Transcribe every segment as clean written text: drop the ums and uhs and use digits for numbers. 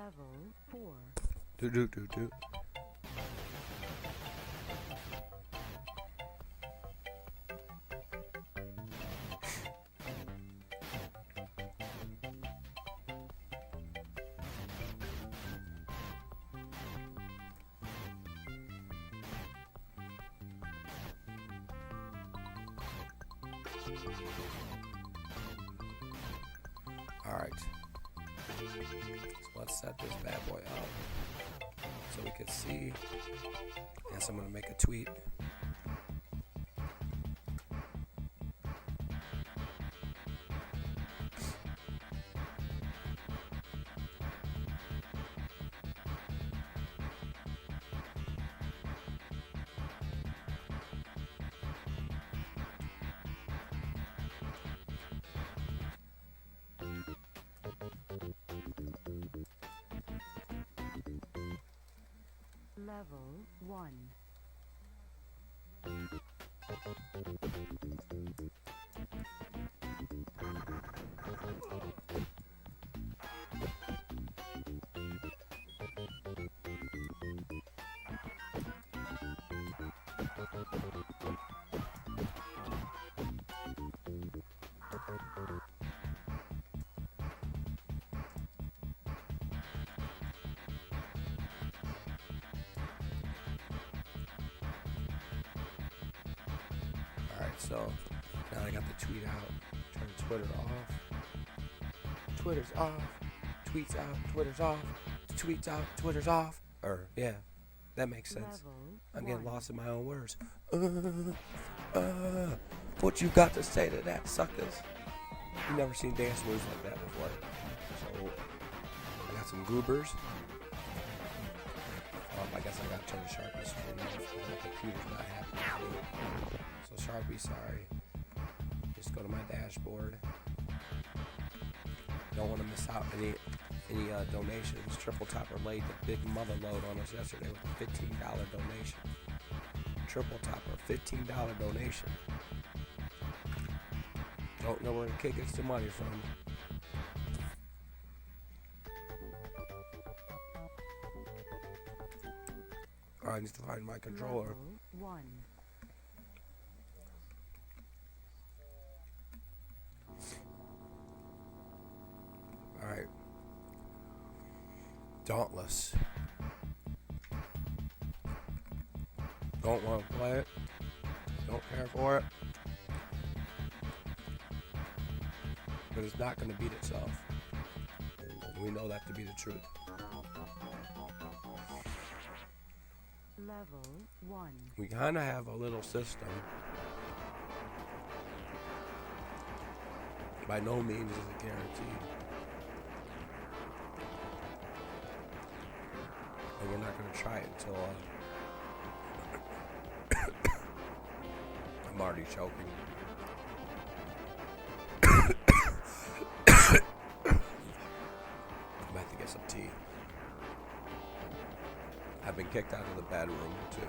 Level 4. Do do do do. Alright. So let's set this bad boy up so we can see. Yes, I'm gonna make a tweet. Level 1. Alright, so now I got the tweet out. Turn Twitter off. Twitter's off. Tweets out. Twitter's off. Tweets out. Twitter's off. Yeah, that makes sense. I'm getting lost in my own words. What you got to say to that, suckers? You never seen dance moves like that before. So I got some goobers. I guess I got to turn the sharpness screen off. My computer's not happy with me. So Sharpie, sorry. Just go to my dashboard. Don't want to miss out any donations. Triple Topper laid the big mother load on us yesterday with a $15 donation. Triple Topper, $15 donation. Don't know where the kid gets the money from. I need to find my controller. Level 1. Alright. Dauntless. Don't want to play it. Don't care for it. But it's not going to beat itself. We know that to be the truth. Level 1. We kind of have a little system. By no means is it guaranteed. And we're not going to try it until I'm already choking. I'm about to get some tea. I've been kicked out of the bedroom too.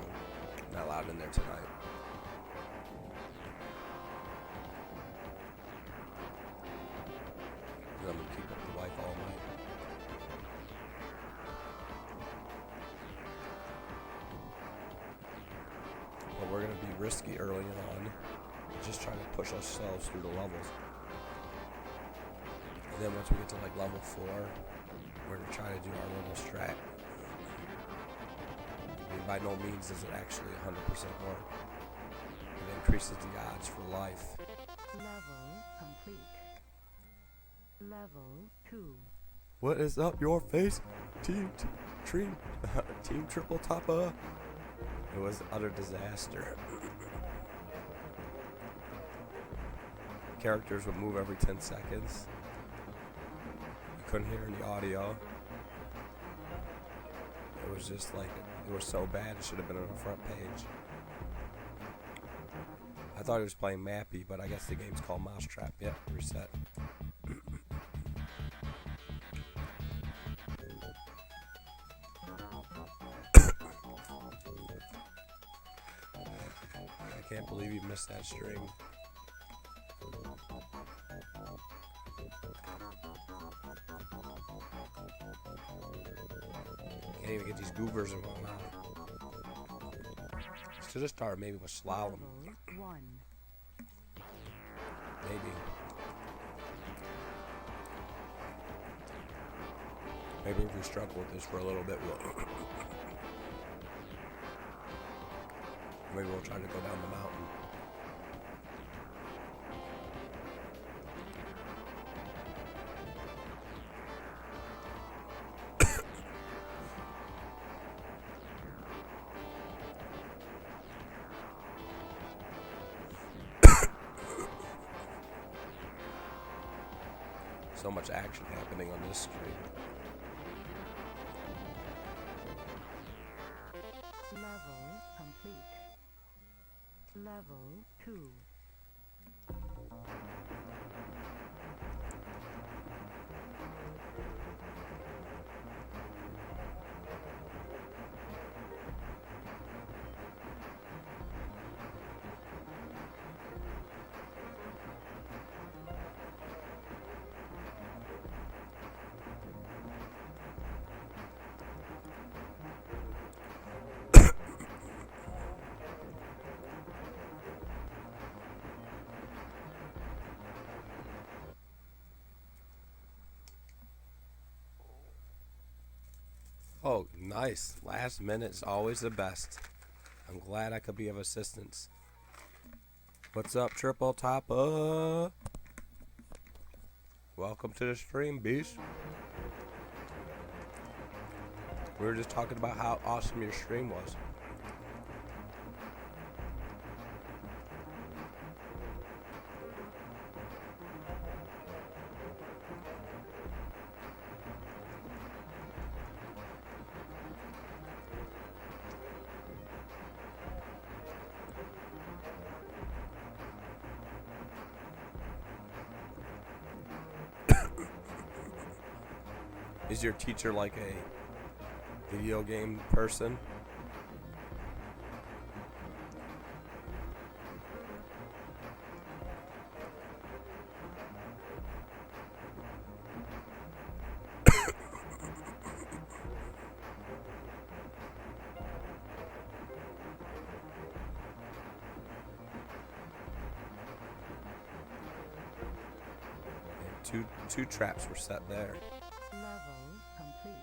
Not allowed in there tonight. I'm gonna keep up the wife all night. But we're gonna be risky early on. Just trying to push ourselves through the levels. And then once we get to like level 4, we're gonna try to do our little strat. I mean, by no means does it actually 100% work. It increases the odds for life. Level complete. Level 2. What is up your face? Team Triple Topper. It was an utter disaster. Characters would move every 10 seconds. You couldn't hear any audio. It was just like, it was so bad it should have been on the front page. I thought he was playing Mappy, but I guess the game's called Mousetrap. Yep, reset. I can't believe you missed that string. Can't even get these goobers and whatnot. Should have started maybe with slalom. Level 1. Maybe. Maybe if we struggle with this for a little bit, maybe we'll try to go down the mountain. So much action happening on this stream. Level complete. Level 2. Oh, nice. Last minute's always the best. I'm glad I could be of assistance. What's up, Triple Topper? Welcome to the stream, beast. We were just talking about how awesome your stream was. Is your teacher like a video game person? Two traps were set there. Level complete.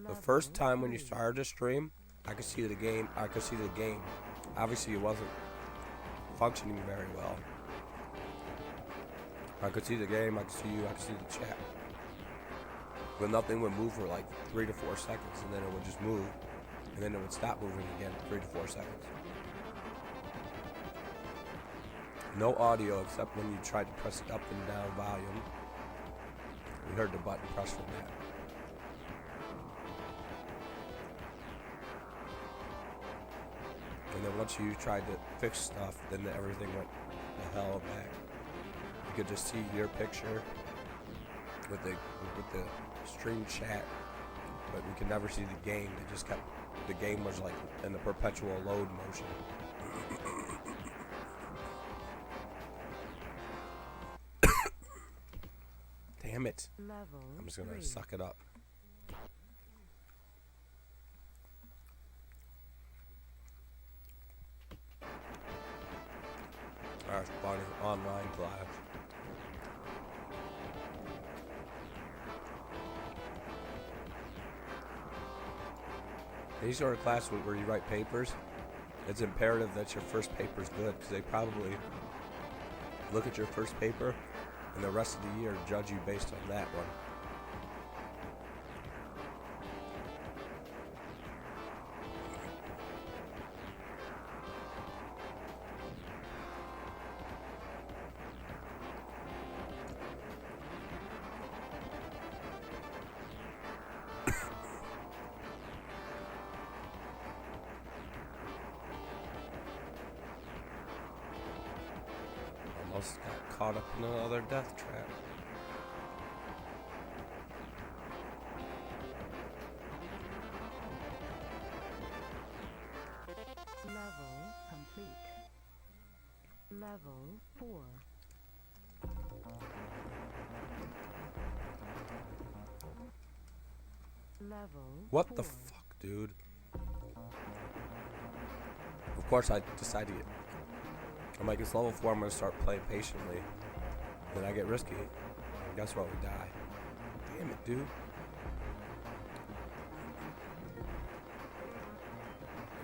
The first time when you started to stream, I could see the game. Obviously, it wasn't functioning very well. I could see the game. I could see you. I could see the chat. But nothing would move for like 3 to 4 seconds, and then it would just move, and then it would stop moving again 3 to 4 seconds. No audio except when you tried to press up and down volume. We heard the button press from that. And then once you tried to fix stuff, then everything went the hell back. You could just see your picture with the stream chat, but we could never see the game. The game was like in the perpetual load motion. Damn it. I'm just gonna suck it up. Alright, Bonnie, online class. These are classes where you write papers. It's imperative that your first paper is good, because they probably look at your first paper and the rest of the year judge you based on that one. Almost got caught up in another death trap. Level complete. Level 4. Level What 4. the fuck, dude? Of course, I decide to get. I'm like, it's level 4. I'm gonna start playing patiently. Then I get risky. And guess what? We die. Damn it, dude.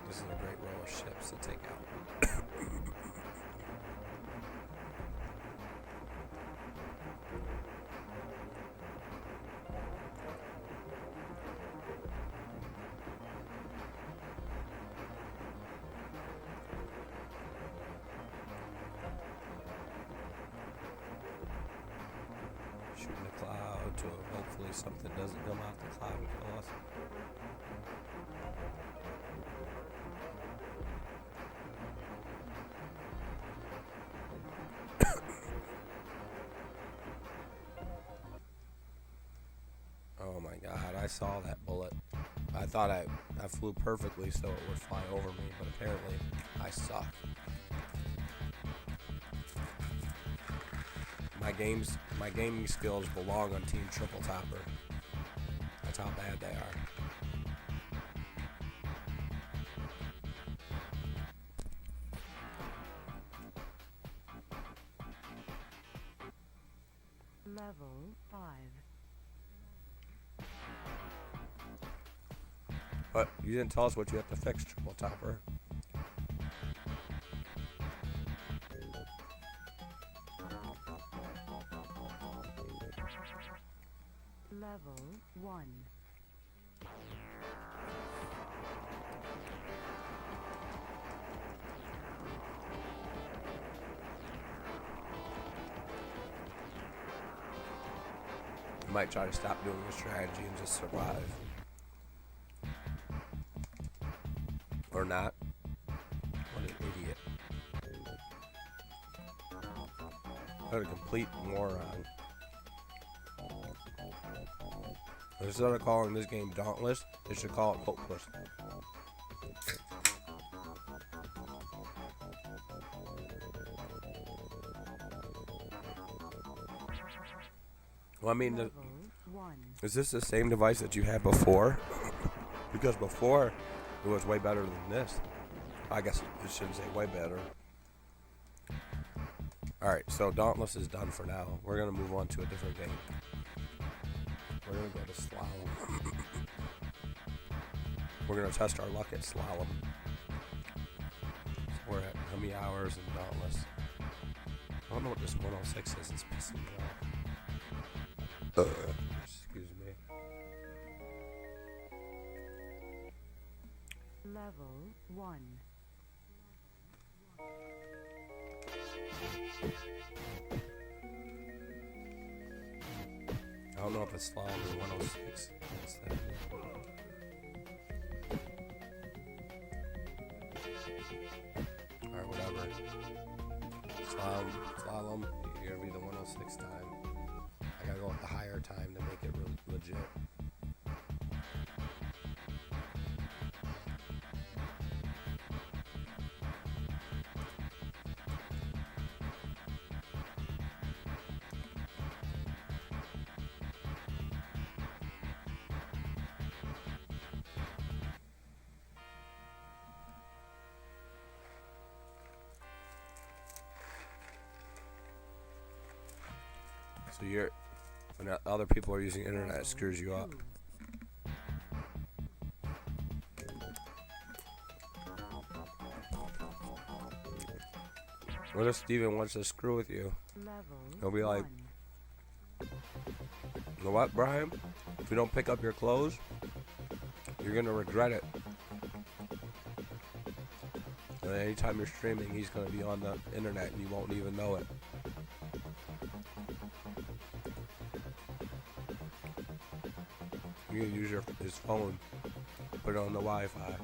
This is a great row of ships to take out. Shooting the cloud to hopefully something doesn't come out the cloud and kill us. Oh my god, I saw that bullet. I thought I flew perfectly so it would fly over me, but apparently I suck. My gaming skills belong on Team Triple Topper. That's how bad they are. Level 5. But you didn't tell us what you have to fix, Triple Topper. Level 1. You might try to stop doing your strategy and just survive. Or not. What an idiot. What a complete moron. Instead of calling this game Dauntless, they should call it Hopeless. Well, I mean, Level 1. is this the same device that you had before? Because before, it was way better than this. I guess it shouldn't say way better. Alright, so Dauntless is done for now. We're going to move on to a different game. We're going to go to Slalom. We're going to test our luck at Slalom. So we're at how many hours in Dauntless? I don't know what this 106 is. It's pissing me off. Excuse me. Level 1. I don't know if it's Slalom or 106. What's that? Alright, whatever. Slalom, you're gonna be the 106 time. I gotta go with the higher time to make it really legit. So when other people are using internet, it screws you up. What if Steven wants to screw with you? He'll be like, you know what, Brian? If you don't pick up your clothes, you're gonna regret it. And anytime you're streaming, he's gonna be on the internet and you won't even know it. You can use his phone, put it on the Wi-Fi.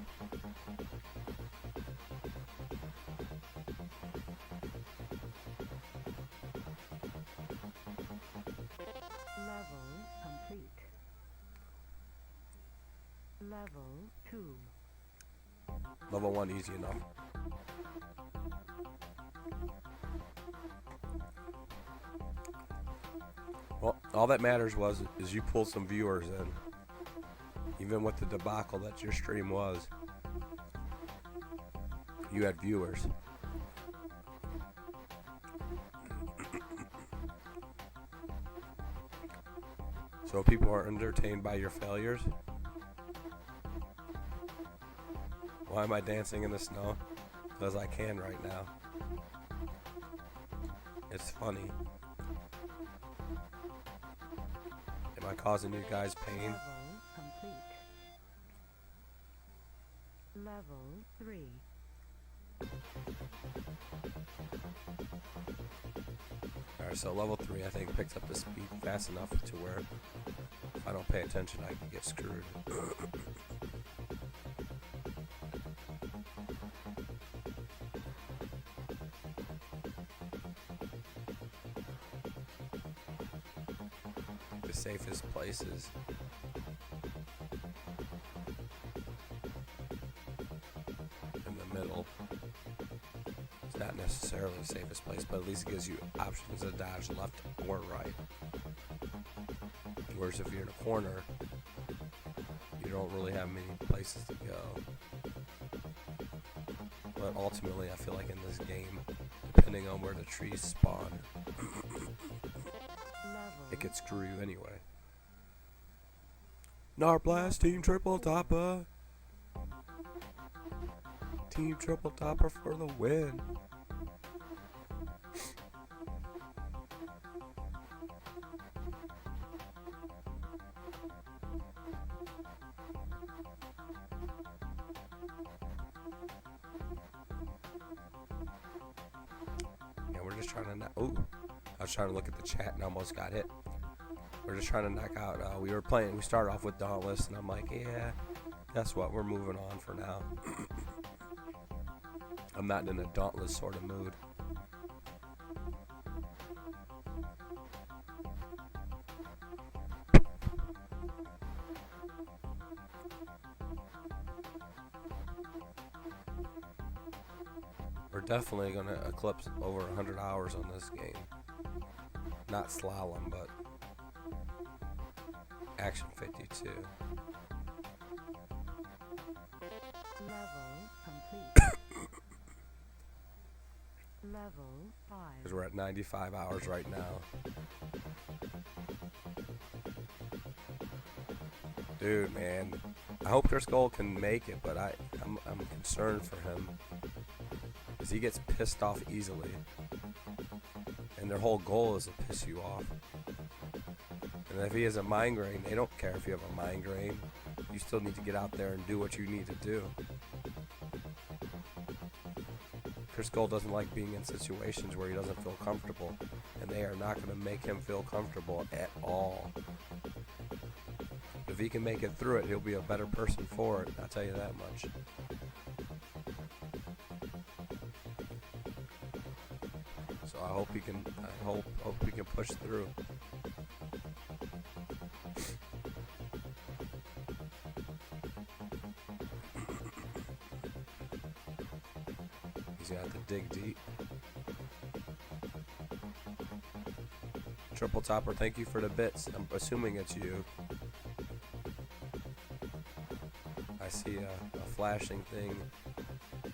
Level complete. Level 2. Level 1 easy enough. Well, all that matters is you pulled some viewers in. Even with the debacle that your stream was, you had viewers. So people are entertained by your failures. Why am I dancing in the snow? Because I can right now. It's funny. Am I causing you guys pain? Level complete. Level 3. Alright, so level 3 I think picks up the speed fast enough to where if I don't pay attention I can get screwed. The safest places. In the middle. It's not necessarily the safest place, but at least it gives you options to dodge left or right. Whereas if you're in a corner, you don't really have many places to go. But ultimately, I feel like in this game, depending on where the trees spawn, it could screw you anyway. Narblast, Team Triple Topper. Team Triple Topper for the win. Yeah, we're just trying to knock. Ooh, I was trying to look at the chat and almost got hit. We're just trying to knock out. We started off with Dauntless, and I'm like, yeah, guess what? We're moving on for now. I'm not in a Dauntless sort of mood. We're definitely going to eclipse over 100 hours on this game. Not slalom, but Action 52. Level complete. Level 5. Because we're at 95 hours right now. Dude, man. I hope Driscoll can make it, but I'm concerned for him. Because he gets pissed off easily. And their whole goal is to piss you off. And if he has a migraine, they don't care if you have a migraine. You still need to get out there and do what you need to do. Chris Gold doesn't like being in situations where he doesn't feel comfortable, and they are not going to make him feel comfortable at all. If he can make it through it, he'll be a better person for it, I'll tell you that much. So I hope he can push through. He's gonna have to dig deep. Triple Topper, thank you for the bits. I'm assuming it's you. I see a flashing thing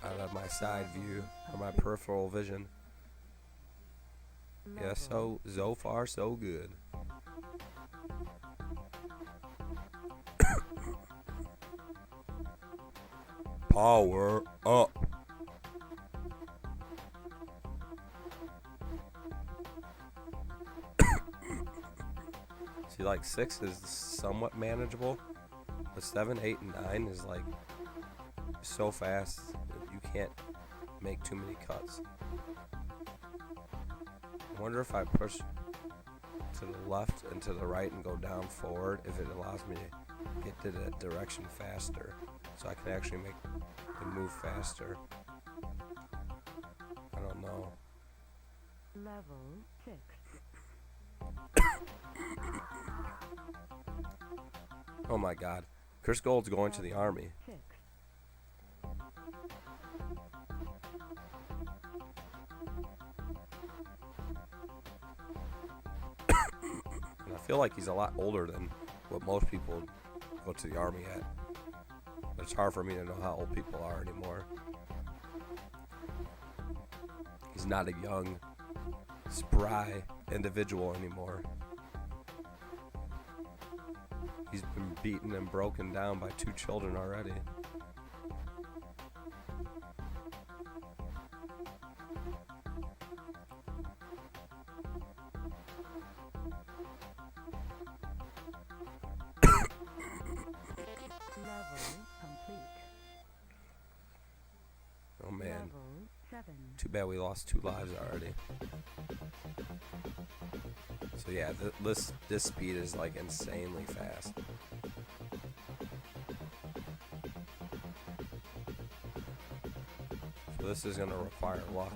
out of my side view, or my peripheral vision. Yeah, so far, so good. Power up. See, like 6 is somewhat manageable, but 7, 8, and 9 is like so fast that you can't make too many cuts. I wonder if I push to the left and to the right and go down forward, if it allows me to get to that direction faster, so I can actually make the move faster. I don't know. Level 6. Oh my god. Chris Gold's going to the army. 6. feel like he's a lot older than what most people go to the Army at. But it's hard for me to know how old people are anymore. He's not a young, spry individual anymore. He's been beaten and broken down by 2 children already. Level complete. Oh man, Level 7. too bad we lost 2 lives already. So yeah, this speed is like insanely fast. So this is gonna require luck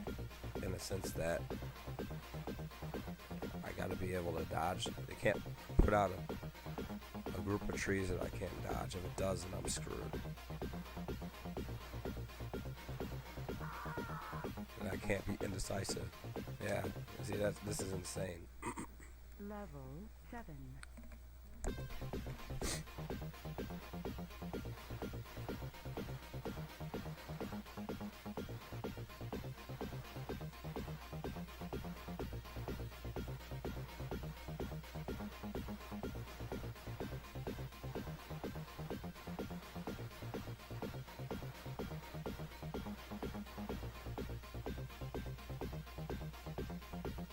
in the sense that I gotta be able to dodge. They can't put out a group of trees that I can't dodge. If it does, then I'm screwed. And I can't be indecisive. Yeah, see, this is insane. Level 7.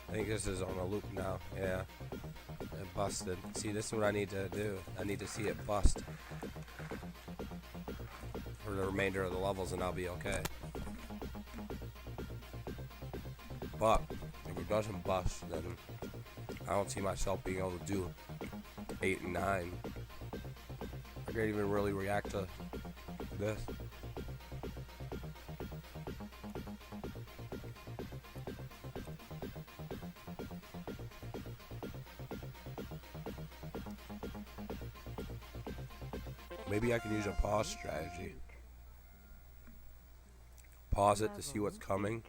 I think this is on a loop now. Yeah. It busted. See, this is what I need to do. I need to see it bust for the remainder of the levels and I'll be okay. But if it doesn't bust, then I don't see myself being able to do 8 and 9. I can't even really react to this. Maybe I can use a pause strategy. Pause it to see what's coming.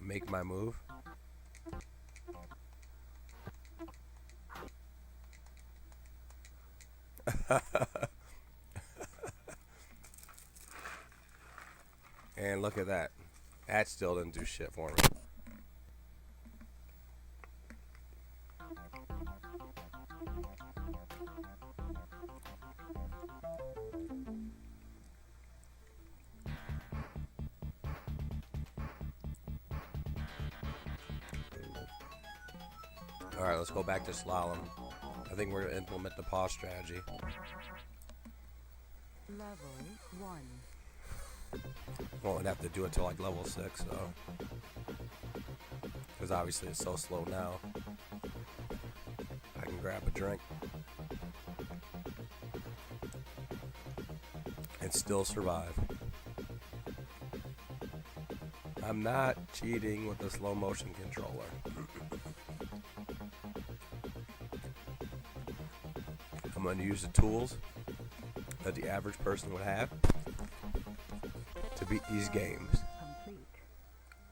Make my move. And look at that. That still didn't do shit for me. Alright, let's go back to slalom. I think we're going to implement the pause strategy. Level 1. Won't have to do it till like level 6, so. Because obviously it's so slow now. I can grab a drink and still survive. I'm not cheating with the slow motion controller. I'm going to use the tools that the average person would have to beat these games. Complete.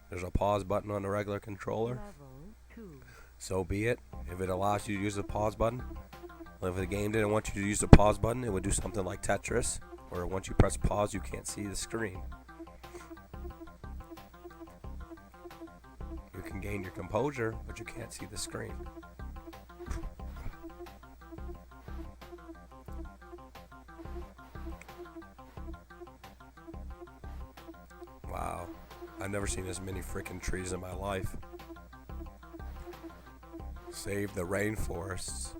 There's a pause button on the regular controller. Level 2. So be it. If it allows you to use the pause button, well, if the game didn't want you to use the pause button, it would do something like Tetris, where once you press pause, you can't see the screen. You can gain your composure, but you can't see the screen. Wow, I've never seen this many freaking trees in my life. Save the rainforests.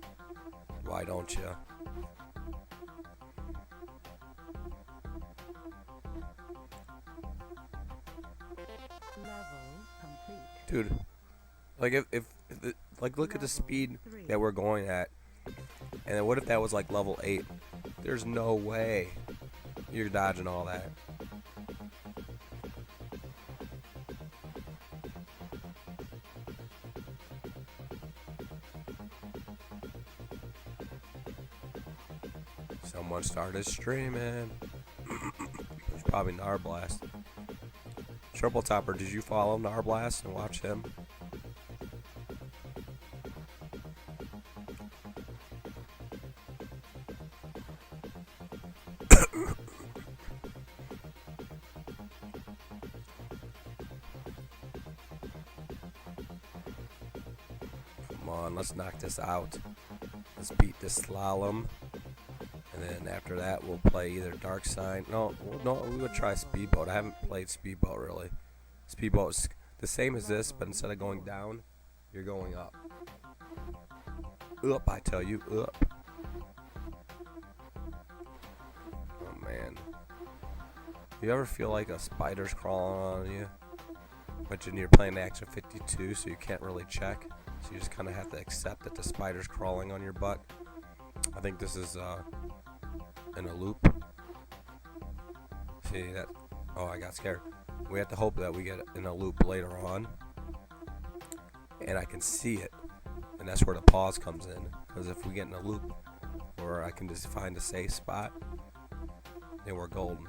Why don't you? Level complete. Dude, like like look at the speed that we're going at. And then what if that was like level 8? There's no way you're dodging all that. Someone started streaming. It's probably Narblast. Triple Topper, did you follow Narblast and watch him? fun. Let's knock this out. Let's beat this slalom. And then after that, we'll play either Dark Sign. No, we would try Speedboat. I haven't played Speedboat, really. Speedboat's the same as this, but instead of going down, you're going up. Up, I tell you, up. Oh, man. You ever feel like a spider's crawling on you? But you're playing Action 52, so you can't really check. So you just kind of have to accept that the spider's crawling on your butt. I think this is in a loop. See that? Oh, I got scared. We have to hope that we get in a loop later on. And I can see it. And that's where the pause comes in. Because if we get in a loop where I can just find a safe spot, then we're golden.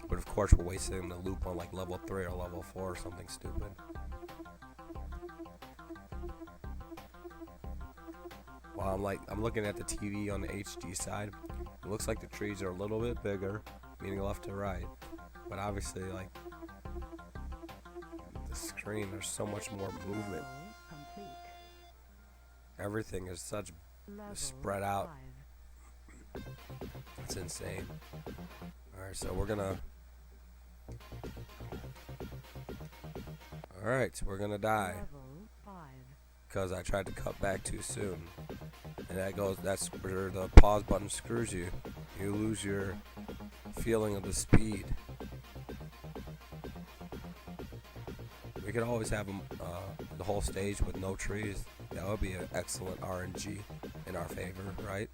But of course we're wasting the loop on like level 3 or level 4 or something stupid. Well, I'm looking at the TV on the HD side. It looks like the trees are a little bit bigger, meaning left to right. But obviously, like the screen, there's so much more movement. Everything is such spread out. It's insane. Alright, so we're gonna die. Because I tried to cut back too soon. And that's where the pause button screws you. You lose your feeling of the speed. We could always have the whole stage with no trees. That would be an excellent RNG in our favor, right?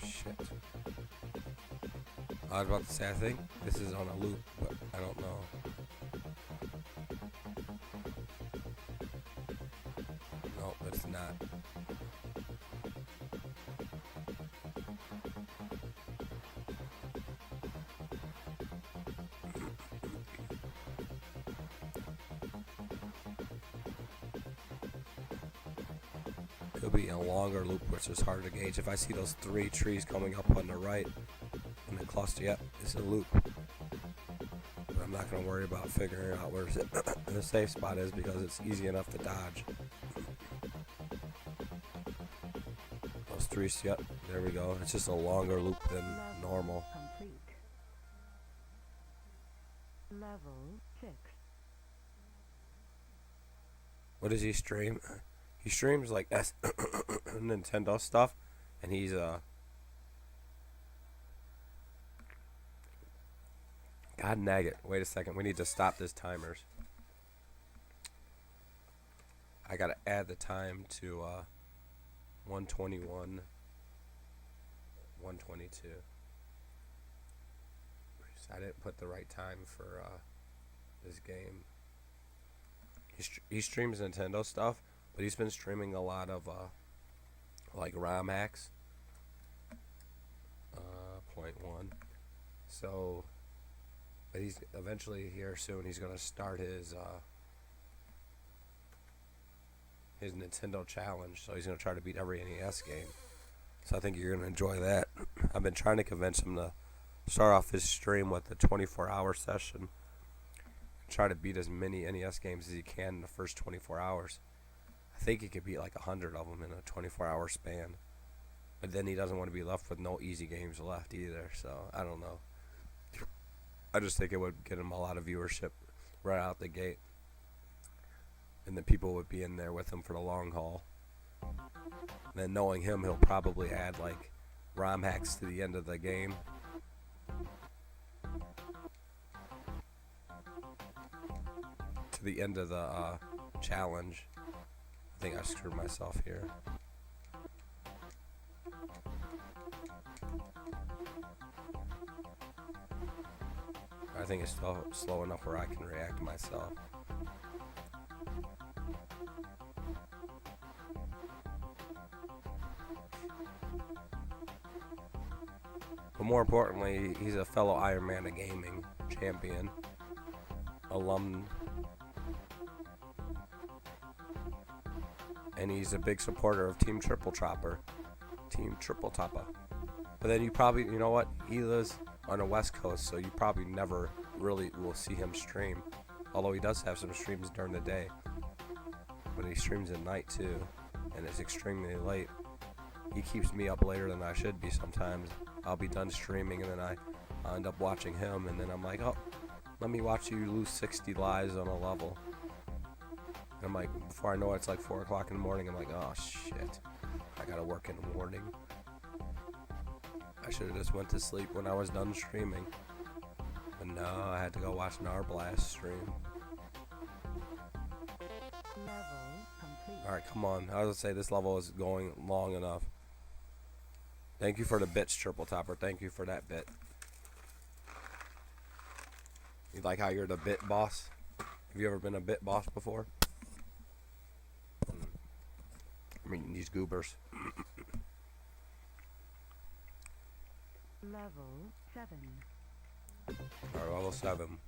Shit. I was about to say, I think this is on a loop, but I don't know. Nope, it's not. Could be a longer loop, which is hard to gauge. If I see those 3 trees coming up on the right in the cluster, yep, it's a loop. But I'm not going to worry about figuring out where the safe spot is because it's easy enough to dodge. Those 3, yep, there we go. It's just a longer loop than normal. Level 6. What does he stream? He streams like Nintendo stuff, and he's God nag it. Wait a second, we need to stop this timers. I gotta add the time to 121, 122. I didn't put the right time for this game. He streams Nintendo stuff. But he's been streaming a lot of like ROM hacks. 0.1. So, but he's eventually here soon. He's gonna start his Nintendo challenge. So he's gonna try to beat every NES game. So I think you're gonna enjoy that. I've been trying to convince him to start off his stream with a 24-hour session. Try to beat as many NES games as he can in the first 24 hours. I think he could beat like 100 of them in a 24-hour span. But then he doesn't want to be left with no easy games left either. So, I don't know. I just think it would get him a lot of viewership right out the gate. And then people would be in there with him for the long haul. And then knowing him, he'll probably add like ROM hacks to the end of the game. To the end of the challenge. I think I screwed myself here. I think it's slow enough where I can react myself. But more importantly, he's a fellow Iron Man of Gaming champion, alum. And he's a big supporter of Team Triple Topper. But then you probably, you know what? He lives on the West Coast, so you probably never really will see him stream. Although he does have some streams during the day. But he streams at night too. And it's extremely late. He keeps me up later than I should be sometimes. I'll be done streaming and then I'll end up watching him. And then I'm like, oh, let me watch you lose 60 lives on a level. And I'm like, before I know it, it's like 4 o'clock in the morning. I'm like, oh shit. I gotta work in the morning. I should have just went to sleep when I was done streaming. But no, I had to go watch an Arblast stream. Alright, come on. I was gonna say this level is going long enough. Thank you for the bits, Triple Topper. Thank you for that bit. You like how you're the bit boss? Have you ever been a bit boss before? I'm eating these goobers. Level 7. Alright, level 7.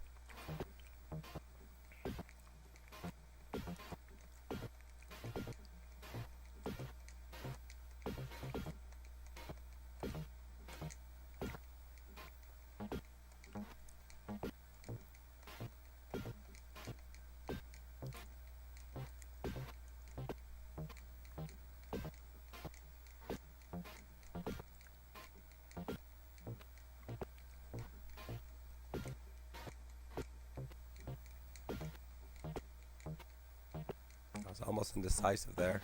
I was almost indecisive there.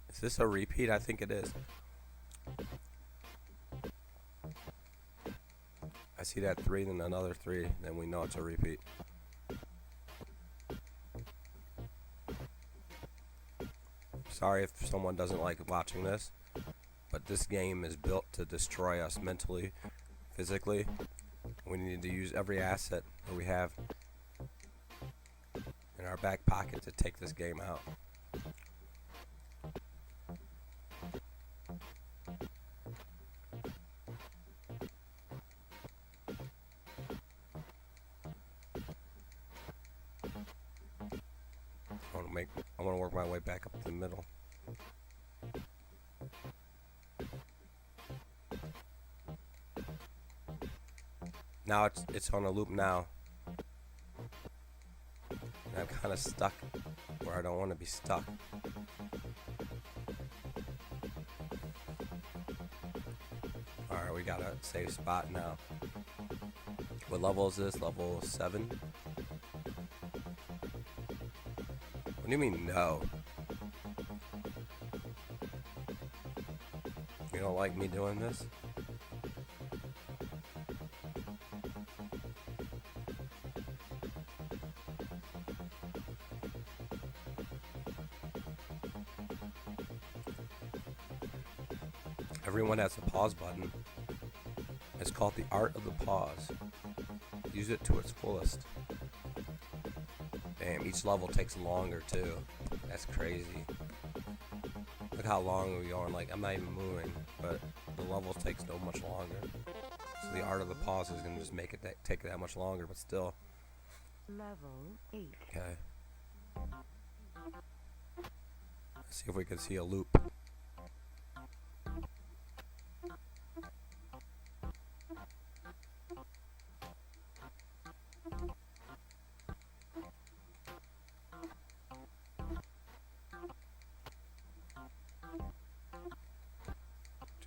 Is this a repeat? I think it is. I see that 3, then another 3, then we know it's a repeat. Sorry if someone doesn't like watching this, but this game is built to destroy us mentally, physically. We need to use every asset that we have in our back pocket to take this game out. I want to work my way back up to the middle. Now it's on a loop now. And I'm kind of stuck where I don't want to be stuck. Alright, we got a safe spot now. What level is this? Level 7? What do you mean no? You don't like me doing this? Everyone has a pause button. It's called the art of the pause. Use it to its fullest. Damn, each level takes longer too. That's crazy. Look how long we are. Like, I'm not even moving, but the level takes so much longer. So the art of the pause is gonna just make it take that much longer, but still. Level 8. Okay. Let's see if we can see a loop.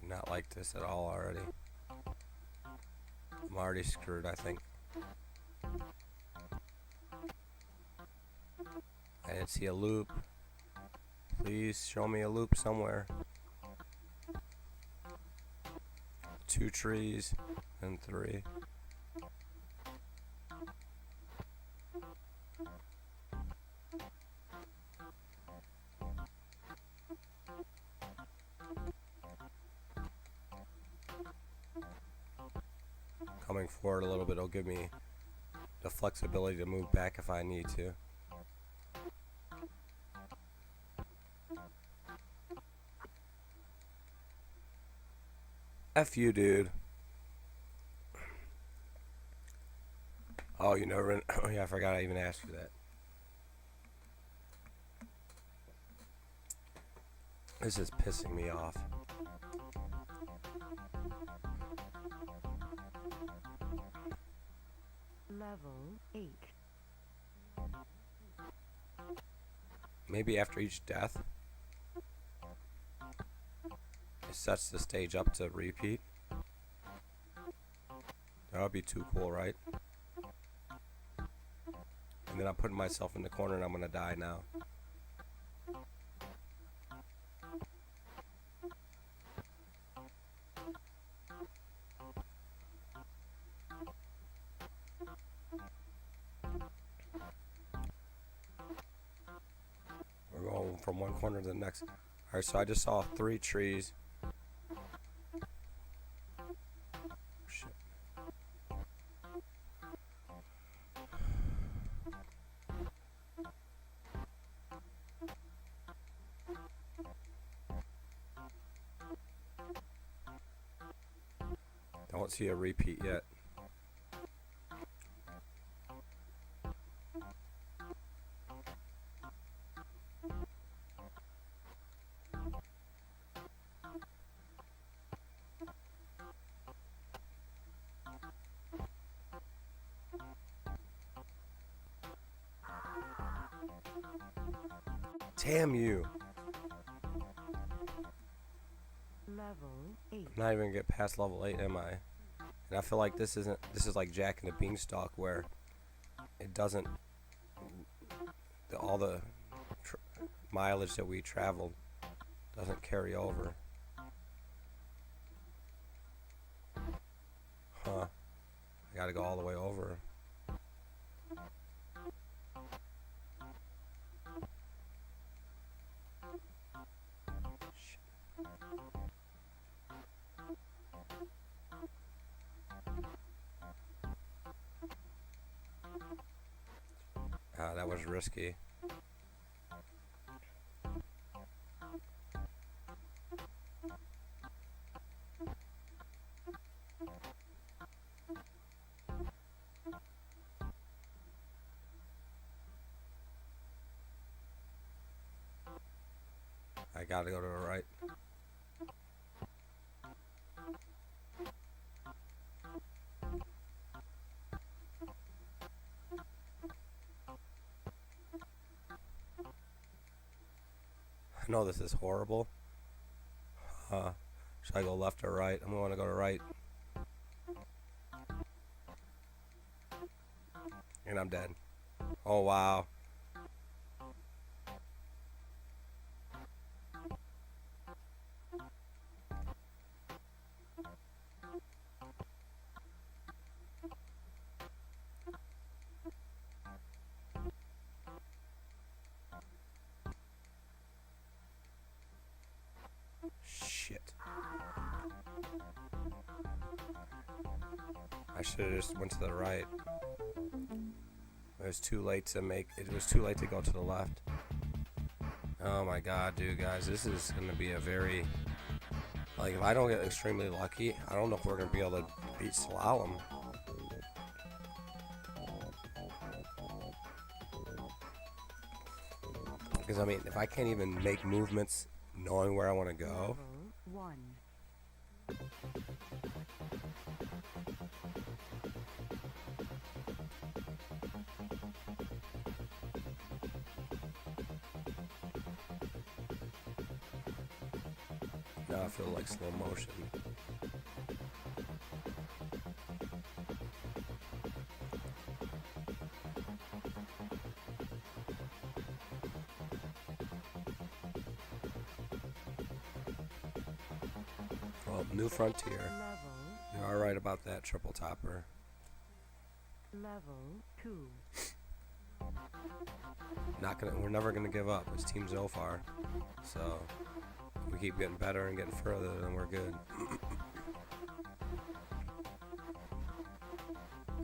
Do not like this at all already. I'm already screwed, I think. I didn't see a loop. Please show me a loop somewhere. 2 trees and 3. Coming forward a little bit will give me the flexibility to move back if I need to. F you, dude. Oh, you never. Oh, yeah, I forgot I even asked you that. This is pissing me off. Level 8. Maybe after each death, it sets the stage up to repeat. That would be too cool, right? And then I'm putting myself in the corner and I'm gonna die now. We're going from one corner to the next. Alright, so I just saw 3 trees. Shit. Don't see a repeat yet. Damn you. Level 8. I'm not even gonna get past level 8, am I? And I feel like this is like Jack and the Beanstalk, where it doesn't, all the mileage that we traveled doesn't carry over. Huh. I gotta go all the way over. That was risky. I gotta go to the right. I know this is horrible. Should I go left or right? I'm going to go to right. And I'm dead. Oh, wow. Shit. I should have just went to the right. It was too late to go to the left. Oh my god, dude, guys, this is going to be a very, like, if I don't get extremely lucky, I don't know if we're going to be able to beat Slalom. Because, I mean, if I can't even make movements knowing where I want to go. Level 1. Now I feel like slow motion. Well, New Frontier. You're alright about that, Triple Topper. Level 2. We're never gonna give up. It's Team Zophar. So if we keep getting better and getting further, then we're good.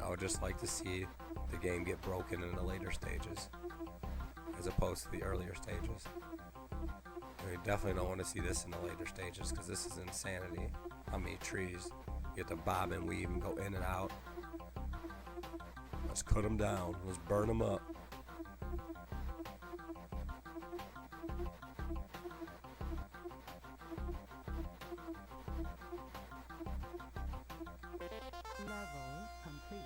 I would just like to see the game get broken in the later stages, as opposed to the earlier stages. We definitely don't want to see this in the later stages, because this is insanity. How many trees? You have to bob and weave and go in and out. Let's cut them down. Let's burn them up. Level complete.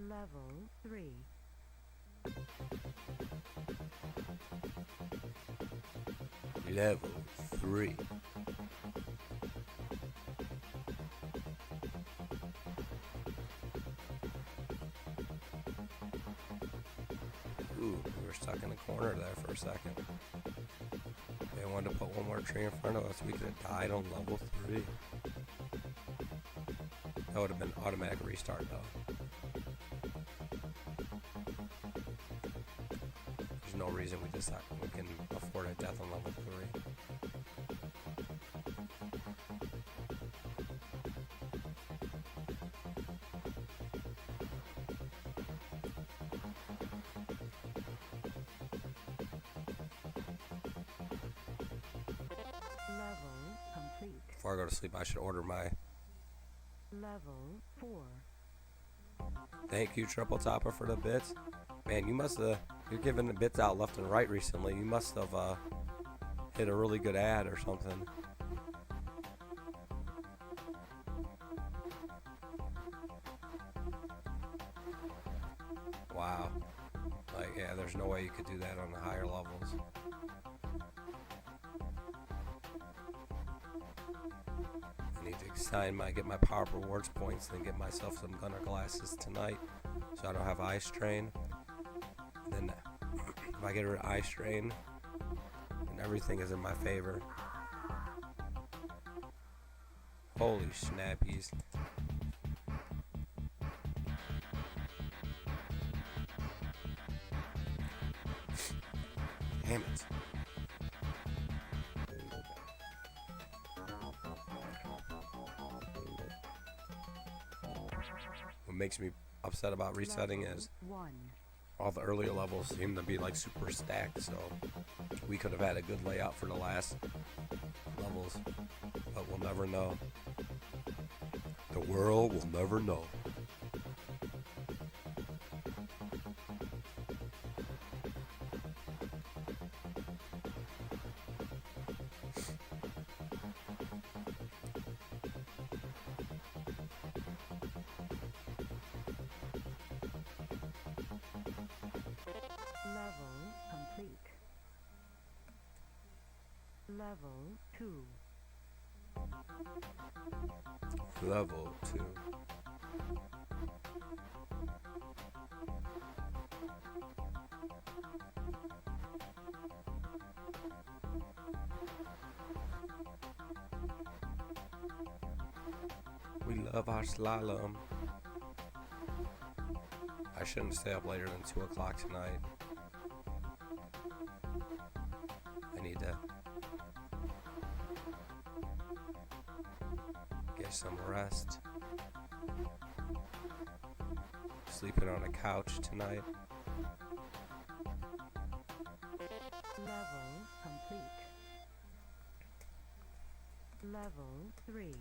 Level 3. Level 3. Ooh, we were stuck in the corner there for a second. They wanted to put one more tree in front of us. We could have died on level 3. That would have been automatic restart though. There's no reason we can afford a death on level 3. Level complete. Before I go to sleep, I should order my... Level 4. Thank you, Triple Topper, for the bits. Man, you must have... You're giving the bits out left and right recently. You must have hit a really good ad or something. Wow. Like, yeah, there's no way you could do that on the higher levels. I need to get my power rewards points and get myself some gunner glasses tonight so I don't have eye strain. And then if I get rid of eye strain, then everything is in my favor. Holy snappies. Damn it. What makes me upset about resetting is all the earlier levels seem to be like super stacked, so we could have had a good layout for the last levels, but we'll never know. The world will never know. Level complete. Level 2. Level 2. We love our slalom. I shouldn't stay up later than 2 o'clock tonight. I need to get some rest. Sleeping on a couch tonight. Level complete. Level 3.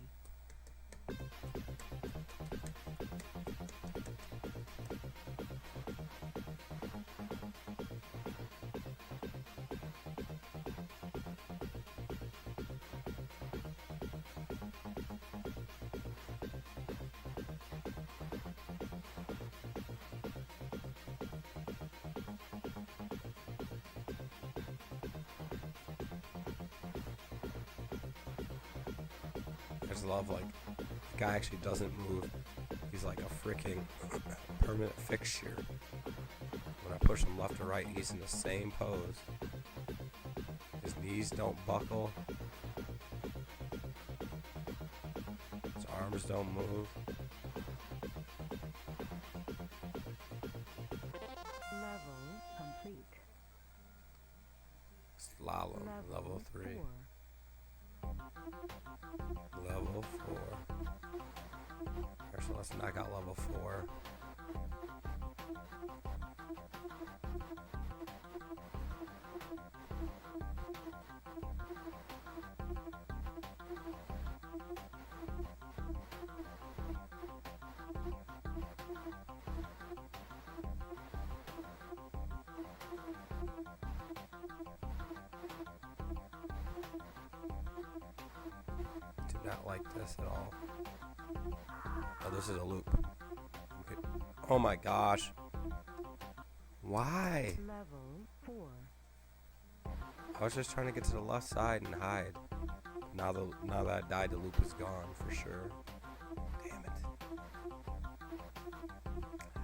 I just love, like, the guy actually doesn't move. He's like a freaking permanent fixture. When I push him left or right, he's in the same pose. His knees don't buckle. His arms don't move. Level complete. Slalom, level 3. 4. Level 4. Actually, let's knock out level 4. Do not like this at all. Oh, this is a loop. Okay. Oh my gosh. Why? Level 4. I was just trying to get to the left side and hide. Now that I died, the loop is gone for sure. Damn it.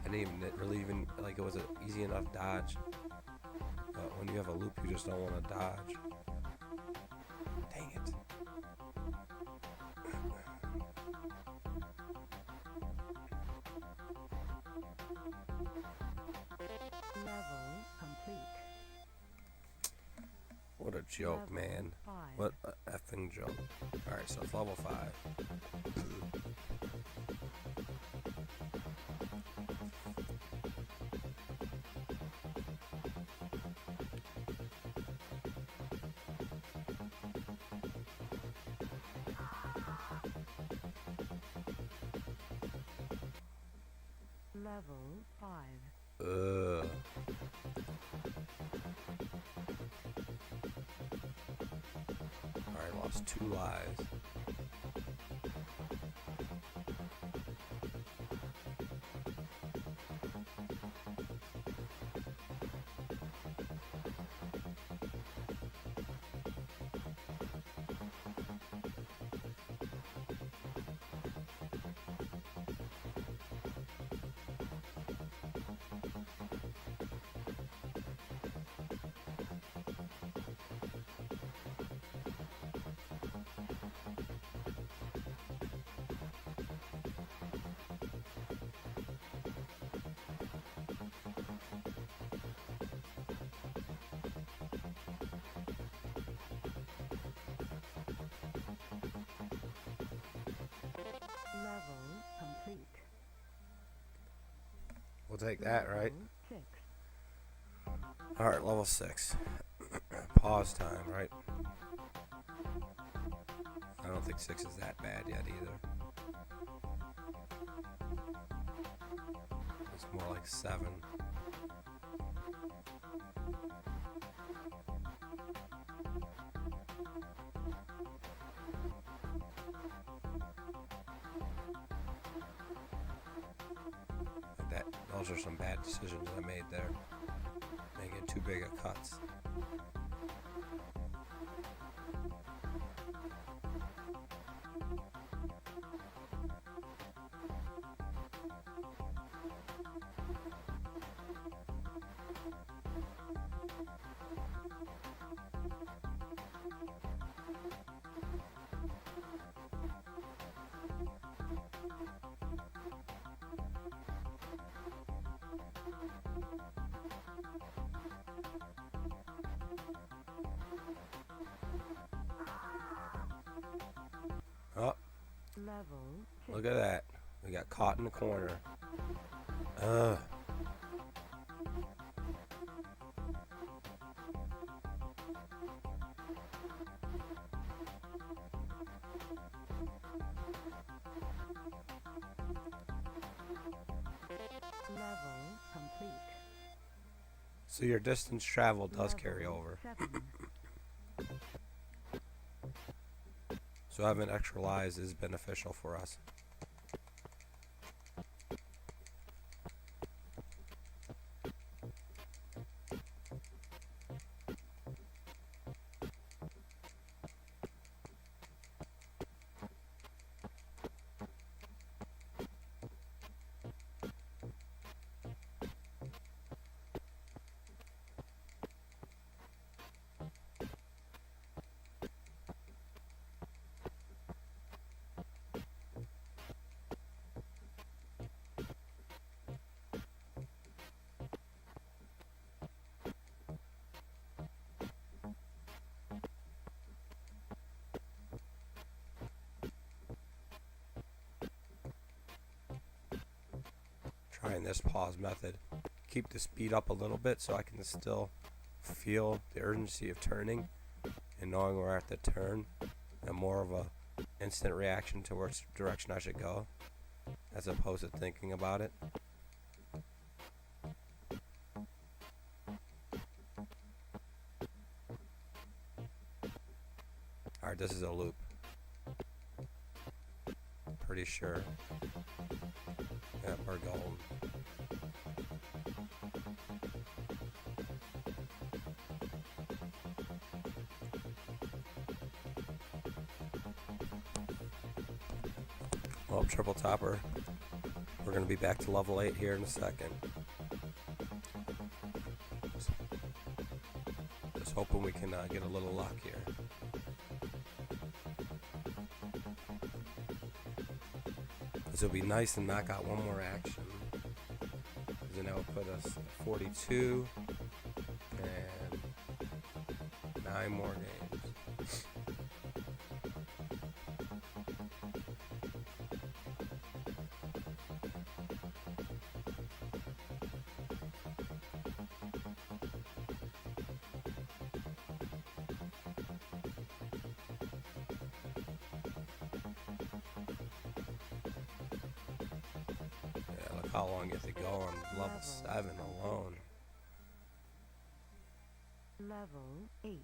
I didn't even really like it was an easy enough dodge. But when you have a loop, you just don't want to dodge. Dang it. Level complete. What a joke, Level man. 5. What a effing joke. Alright, so it's level 5. Level 5. Ugh. Alright, lost 2 lives. Level complete. We'll take that, right? Level 6. Alright, level 6. Pause time, right? I don't think 6 is that bad yet either. It's more like 7. Those are some bad decisions I made there. Making too big of cuts. Oh, Level 6. look at that. We got caught in the corner. Ugh. Level complete. So your distance traveled does carry Level over. 7. So having extra lives is beneficial for us. Trying this pause method. Keep the speed up a little bit so I can still feel the urgency of turning and knowing where I have to turn, and more of a instant reaction to which direction I should go as opposed to thinking about it. Alright, this is a loop. Pretty sure. Yeah, we're golden. Oh, triple topper. We're going to be back to level 8 here in a second. Just hoping we can get a little luck here. This will be nice and knock out one more action. Then that will put us at 42 and 9 more games. How long is it go on level 7 alone? Level 8.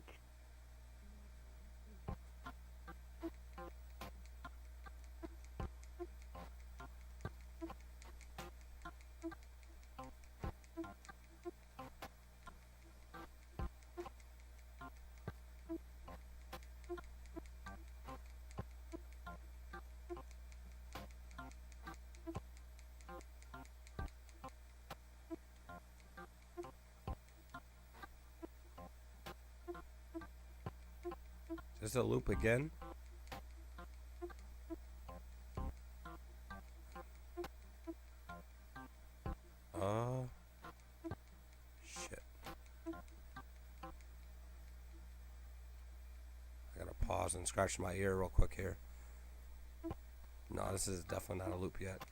Is this a loop again? Shit. I gotta pause and scratch my ear real quick here. No, this is definitely not a loop yet.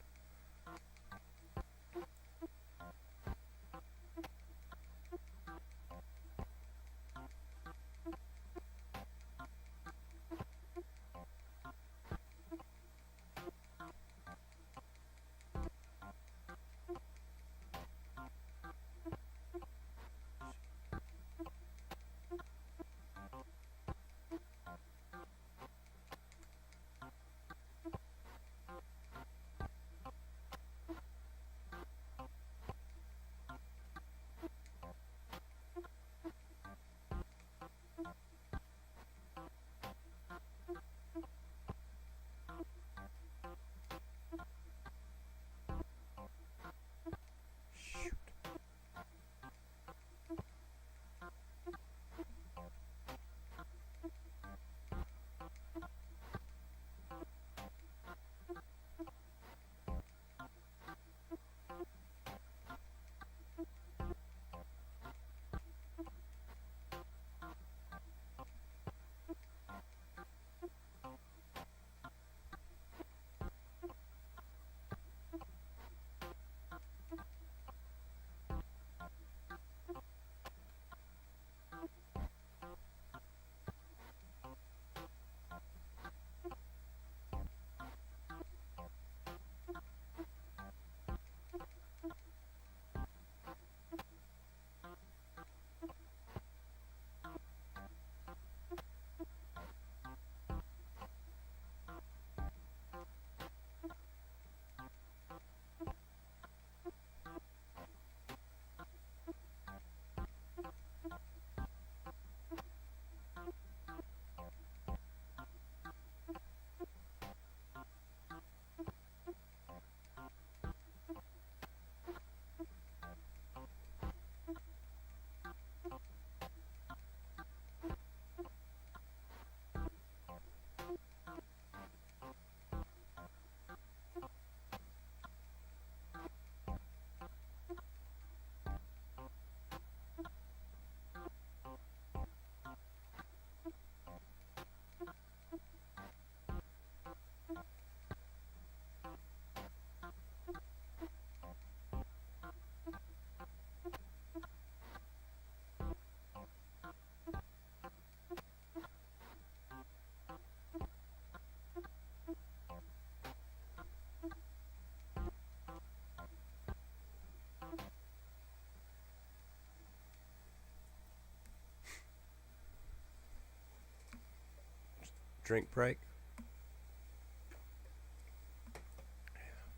Drink break.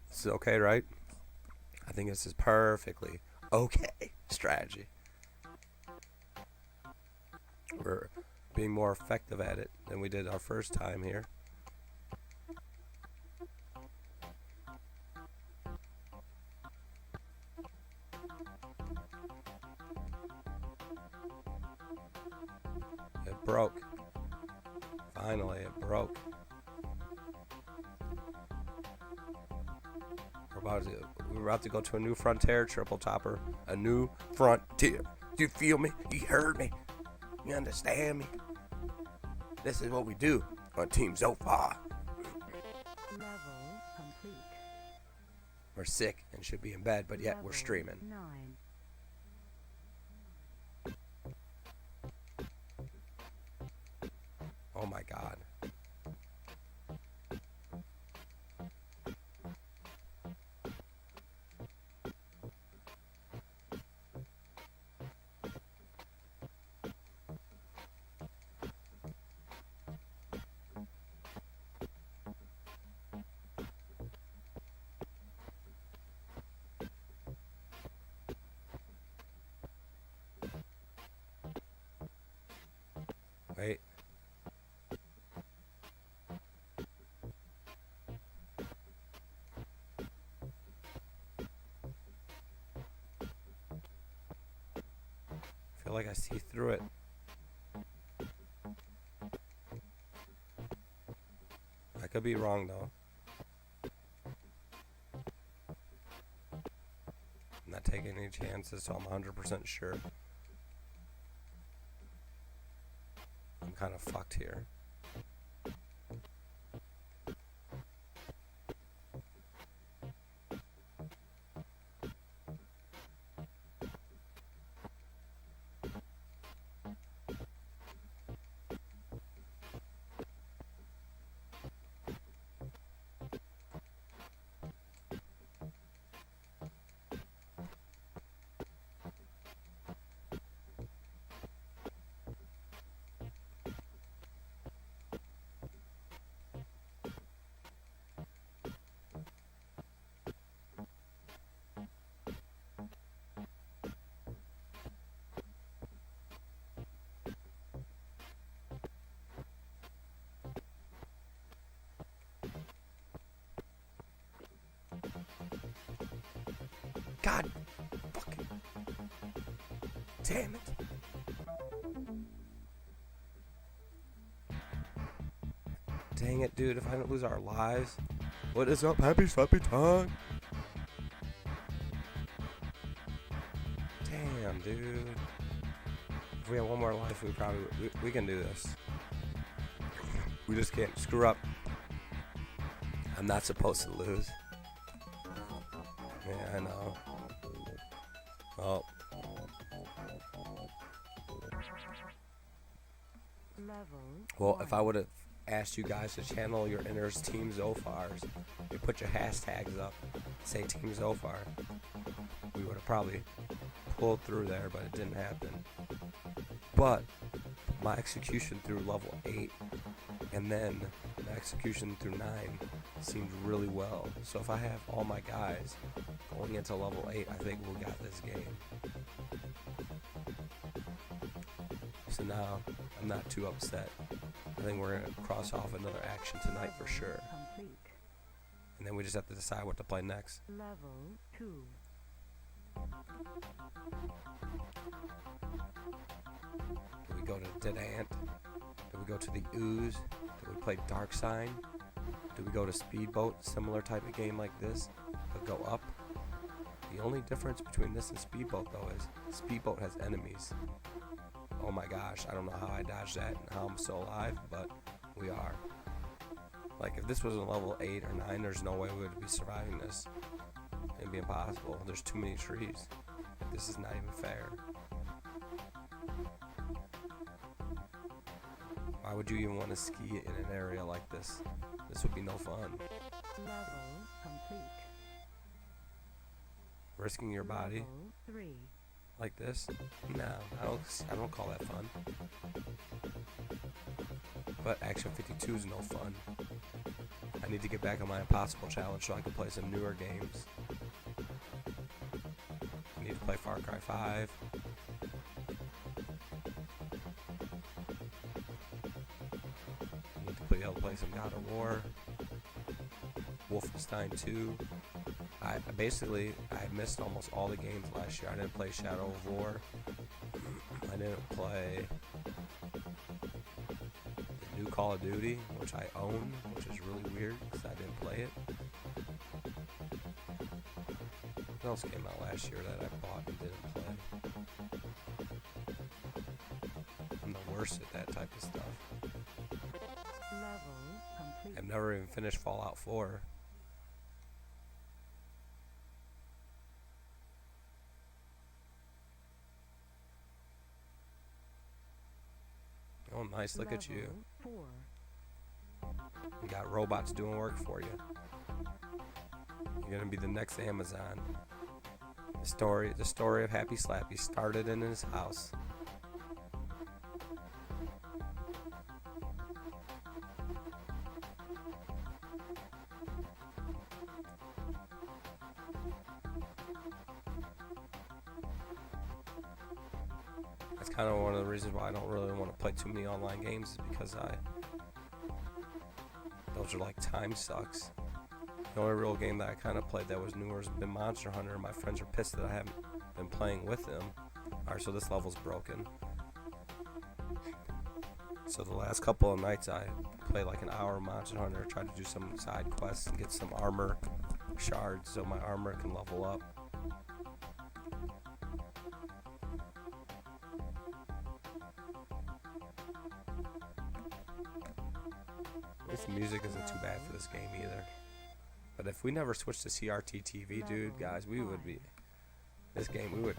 This is okay, right? I think this is perfectly okay strategy. We're being more effective at it than we did our first time here. broke. Finally, it broke. We're about to go to a new frontier, Triple Topper. A new frontier. Do you feel me? You heard me? You understand me? This is what we do on Team Zophar. Level complete. We're sick and should be in bed, but yet we're streaming. 9. Oh my god. Wait. I feel like I see through it. I could be wrong though. I'm not taking any chances, so I'm 100% sure. I'm kind of fucked here. God fucking damn it. Dang it, dude, if I don't lose our lives. What is up, happy slappy tongue? Damn, dude. If we have one more life, we can do this. We just can't screw up. I'm not supposed to lose. Yeah, I know. Oh. Well, if I would have asked you guys to channel your inner Team Zophars, you put your hashtags up, say Team Zophar, we would have probably pulled through there, but it didn't happen. But my execution through level 8 and then my execution through 9 seemed really well. So if I have all my guys going into level 8, I think we'll got this game. So now I'm not too upset. I think we're going to cross off another action tonight for sure. And then we just have to decide what to play next. Level 2. Do we go to Dead Ant? Do we go to the Ooze? Do we play Dark Sign? Do we go to Speedboat, similar type of game like this, but go up? The only difference between this and Speedboat though is Speedboat has enemies. Oh my gosh, I don't know how I dodged that and how I'm still alive, but we are. Like if this was a level 8 or 9, there's no way we would be surviving this. It'd be impossible. There's too many trees. This is not even fair. Why would you even want to ski in an area like this? This would be no fun. Level complete. Risking your body Level 3. like this? No, I don't call that fun. But Action 52 is no fun. I need to get back on my Impossible Challenge so I can play some newer games. I need to play Far Cry 5. I need to be able to play some God of War. Wolfenstein 2. I missed almost all the games last year. I didn't play Shadow of War. I didn't play new Call of Duty, which I own, which is really weird because I didn't play it. What else came out last year that I bought and didn't play? I'm the worst at that type of stuff. Level complete. I've never even finished Fallout 4. Oh, nice. Look at you. Level 4. You got robots doing work for you. You're gonna be the next Amazon. The story of Happy Slappy started in his house. That's kind of one of the reasons why I don't really want to play too many online games, is because those are like time sucks. The only real game that I kind of played that was newer has been Monster Hunter, and my friends are pissed that I haven't been playing with them. Alright, so this level's broken. So the last couple of nights I played like an hour of Monster Hunter, tried to do some side quests and get some armor shards so my armor can level up. This music isn't too bad for this game either. But if we never switched to CRT TV, dude, guys, we would be... This game, we would...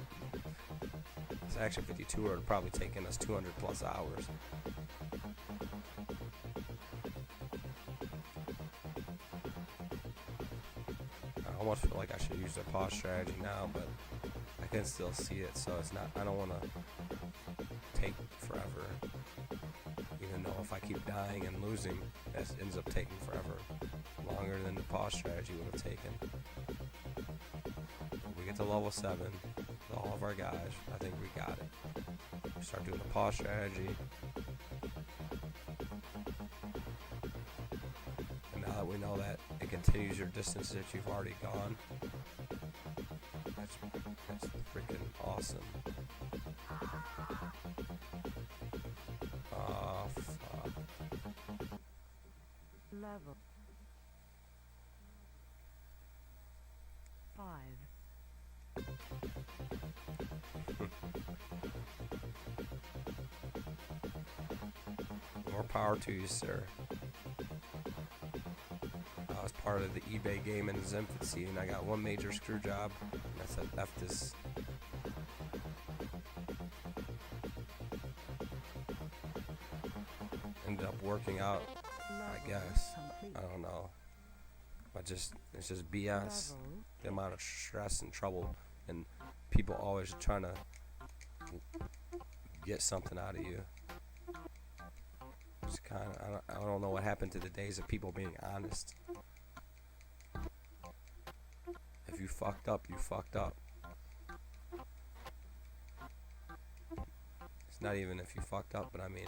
This Action 52 would have probably taken us 200 plus hours. I almost feel like I should use the pause strategy now, but I can still see it, so it's not... I don't want to take forever. Even though if I keep dying and losing, it ends up taking forever. Longer than the pause strategy would have taken. When we get to level 7 with all of our guys, I think we got it. We start doing the pause strategy. And now that we know that it continues your distance that you've already gone, that's freaking awesome. Oh, fuck. Level 5. More power to you, sir. I was part of the eBay game in its infancy, and I got one major screw job, and I said, F this. Ended up working out, I guess. I don't know. But it's just BS. The amount of stress and trouble, and people always trying to get something out of you. It's kind of, I don't know what happened to the days of people being honest. If you fucked up, you fucked up. It's not even if you fucked up, but I mean,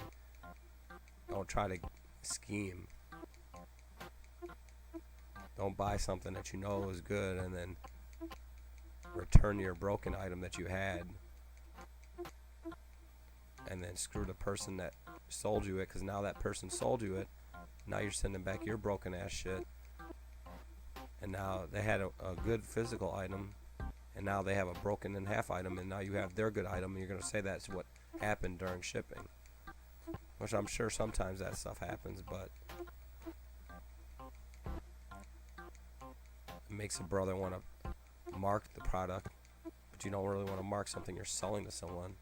don't try to scheme. Don't buy something that you know is good and then return your broken item that you had, and then screw the person that sold you it, because now that person sold you it. Now you're sending back your broken ass shit, and now they had a good physical item, and now they have a broken in half item, and now you have their good item, and you're going to say that's what happened during shipping, which I'm sure sometimes that stuff happens, but it makes a brother want to mark the product, but you don't really want to mark something you're selling to someone.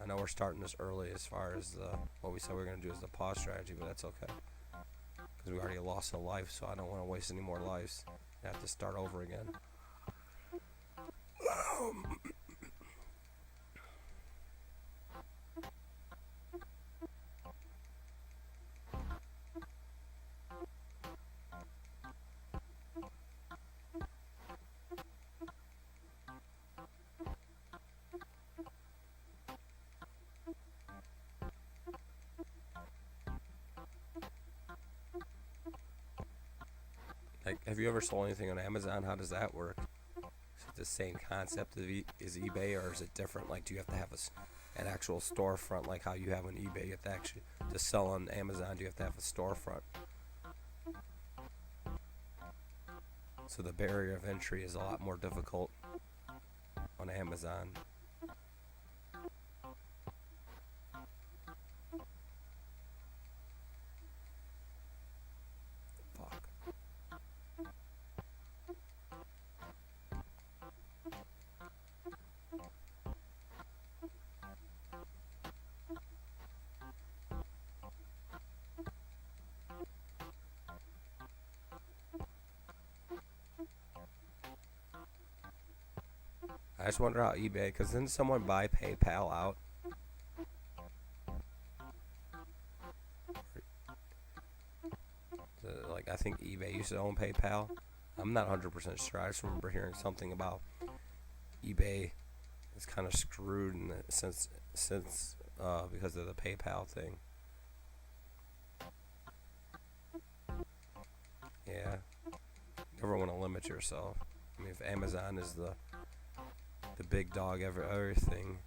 I know we're starting this early as far as what we said we were going to do is the pause strategy, but that's okay, because we already lost a life, so I don't want to waste any more lives. I have to start over again. Like, have you ever sold anything on Amazon? How does that work? Is it the same concept as eBay, or is it different? Like, do you have to have an actual storefront like how you have on eBay? You have to actually, to sell on Amazon, do you have to have a storefront? So the barrier of entry is a lot more difficult on Amazon. Fuck. I just wonder how eBay, because didn't someone buy PayPal out? Like, I think eBay used to own PayPal. I'm not 100% sure. I just remember hearing something about eBay is kind of screwed in the since because of the PayPal thing. Yeah. Never want to limit yourself. I mean, if Amazon is the big dog everything,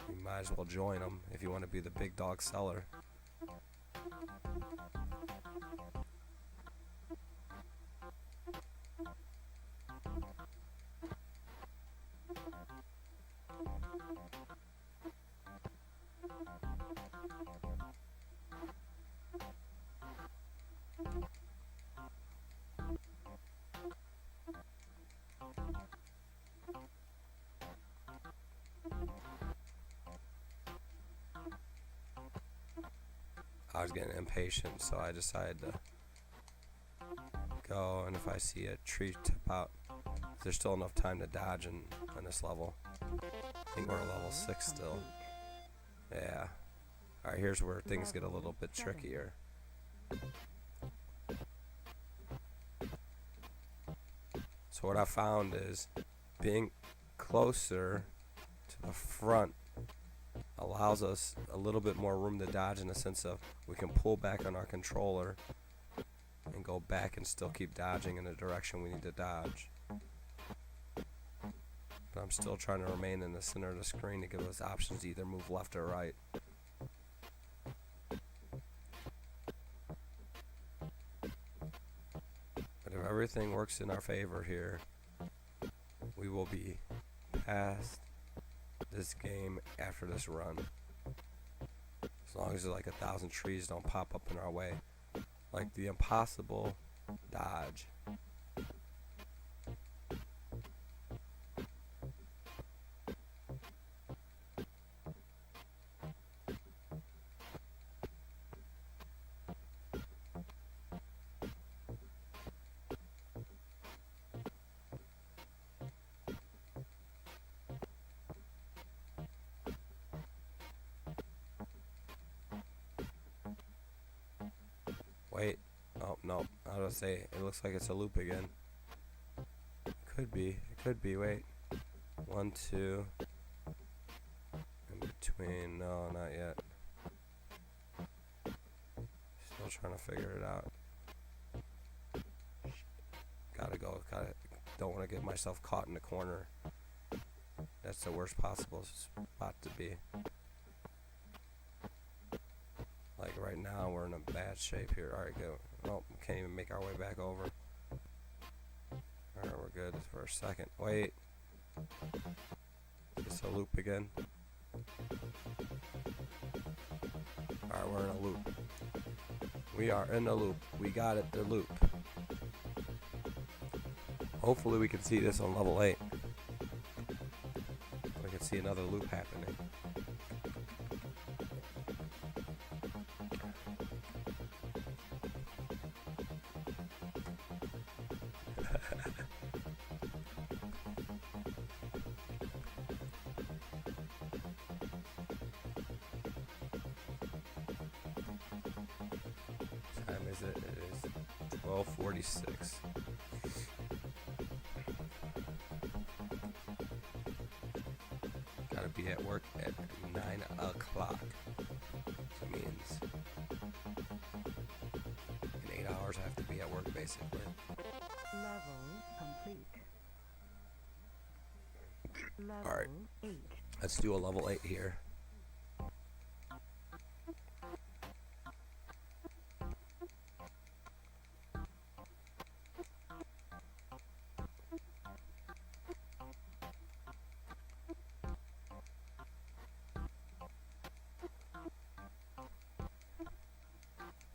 you might as well join them if you want to be the big dog seller. I was getting impatient, so I decided to go, and if I see a tree tip out, there's still enough time to dodge in this level. I think we're at level 6 still. Yeah. Alright, here's where things get a little bit trickier. So what I found is being closer to the front allows us a little bit more room to dodge, in the sense of we can pull back on our controller and go back and still keep dodging in the direction we need to dodge. But I'm still trying to remain in the center of the screen to give us options to either move left or right. But if everything works in our favor here, we will be past this game after this run. As long as like 1,000 trees don't pop up in our way. Like the impossible dodge. Wait. Oh, no. I was gonna say, it looks like it's a loop again. Could be. It could be. Wait. 1, 2. In between. No, not yet. Still trying to figure it out. Gotta go. Don't want to get myself caught in the corner. That's the worst possible spot to be. Like right now, we're in a bad shape here. Alright, go. Oh, can't even make our way back over. Alright, we're good for a second. Wait. It's a loop again. Alright, we're in a loop. We are in a loop. We got it, the loop. Hopefully we can see this on level 8. We can see another loop happening. Time is it? It is 12:46. Gotta be at work at 9 o'clock. So it means in 8 hours I have to be at work basically. Level Level complete. Level All right. 8. Let's do a level 8 here.